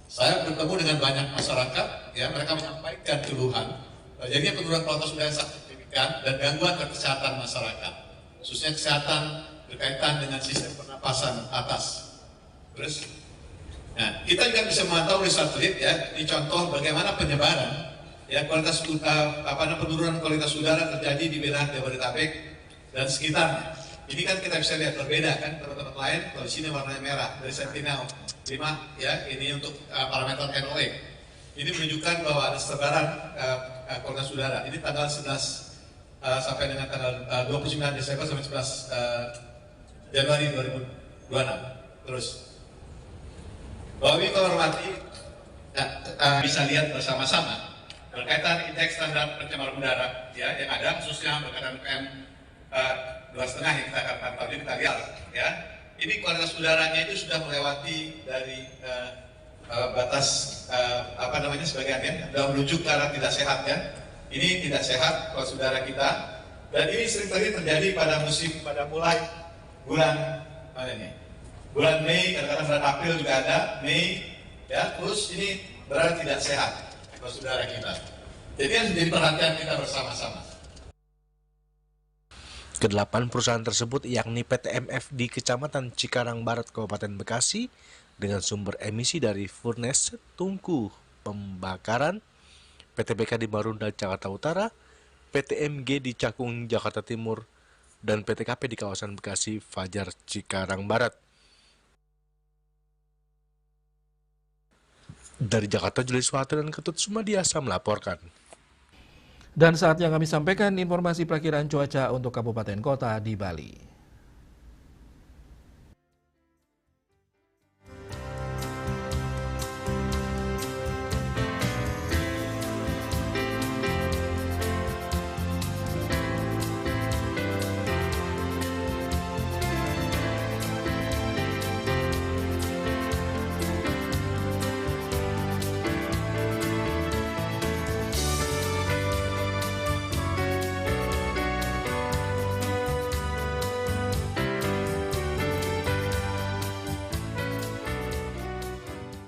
Saya bertemu dengan banyak masyarakat, ya mereka menyampaikan keluhan. Jadinya penurunan kualitas udara yang sangat signifikan dan gangguan ke kesehatan masyarakat, khususnya kesehatan berkaitan dengan sistem pernapasan atas. Terus, nah kita juga bisa memantau di satelit ya, ini contoh bagaimana penyebaran ya kualitas penurunan kualitas udara terjadi di wilayah Jabodetabek dan sekitarnya. Ini kan kita bisa lihat berbeda kan tempat-tempat lain. Kalau di sini warnanya merah dari Sentinel 5 ya, ini untuk parameter NOx. Ini menunjukkan bahwa ada sebaran kualitas udara. Ini tanggal 11 sampai dengan tanggal 29 Desember sampai 11 Januari 2026. Terus, bahwa ini kehormati bisa lihat bersama-sama berkaitan indeks standar pencemaran udara ya yang ada khususnya berkaitan PM 2,5 yang kita akan pantau. Jadi kita lihat ya, ini kualitas udaranya itu sudah melewati dari batas sebagian ya, sudah menuju ke arah tidak sehat ya. Ini tidak sehat kualitas udara kita, dan ini sering terjadi pada mulai bulan bulan Mei, kadang-kadang bulan April juga ada, Mei ya, terus ini berarti tidak sehat kualitas udara kita. Jadi harus menjadi perhatian kita bersama-sama. Ke-8 perusahaan tersebut yakni PT MF di Kecamatan Cikarang Barat, Kabupaten Bekasi dengan sumber emisi dari furnace tungku pembakaran, PT BK di Marunda, Jakarta Utara, PT MG di Cakung, Jakarta Timur, dan PT KP di kawasan Bekasi Fajar, Cikarang Barat. Dari Jakarta, Julius Wahata dan Ketut Sumadiasa melaporkan. Dan saatnya kami sampaikan informasi perakiran cuaca untuk kabupaten kota di Bali.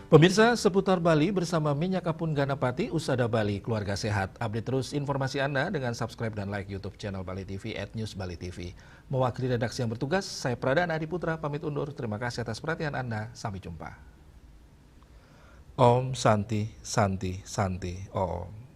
Pemirsa, seputar Bali bersama Minyak Kapur Ganapati, Usada Bali, Keluarga Sehat. Update terus informasi Anda dengan subscribe dan like YouTube channel Bali TV @newsbalitv. Mewakili redaksi yang bertugas, saya Pradana Adiputra pamit undur. Terima kasih atas perhatian Anda. Sampai jumpa. Om Santi, Santi, Santi, Om.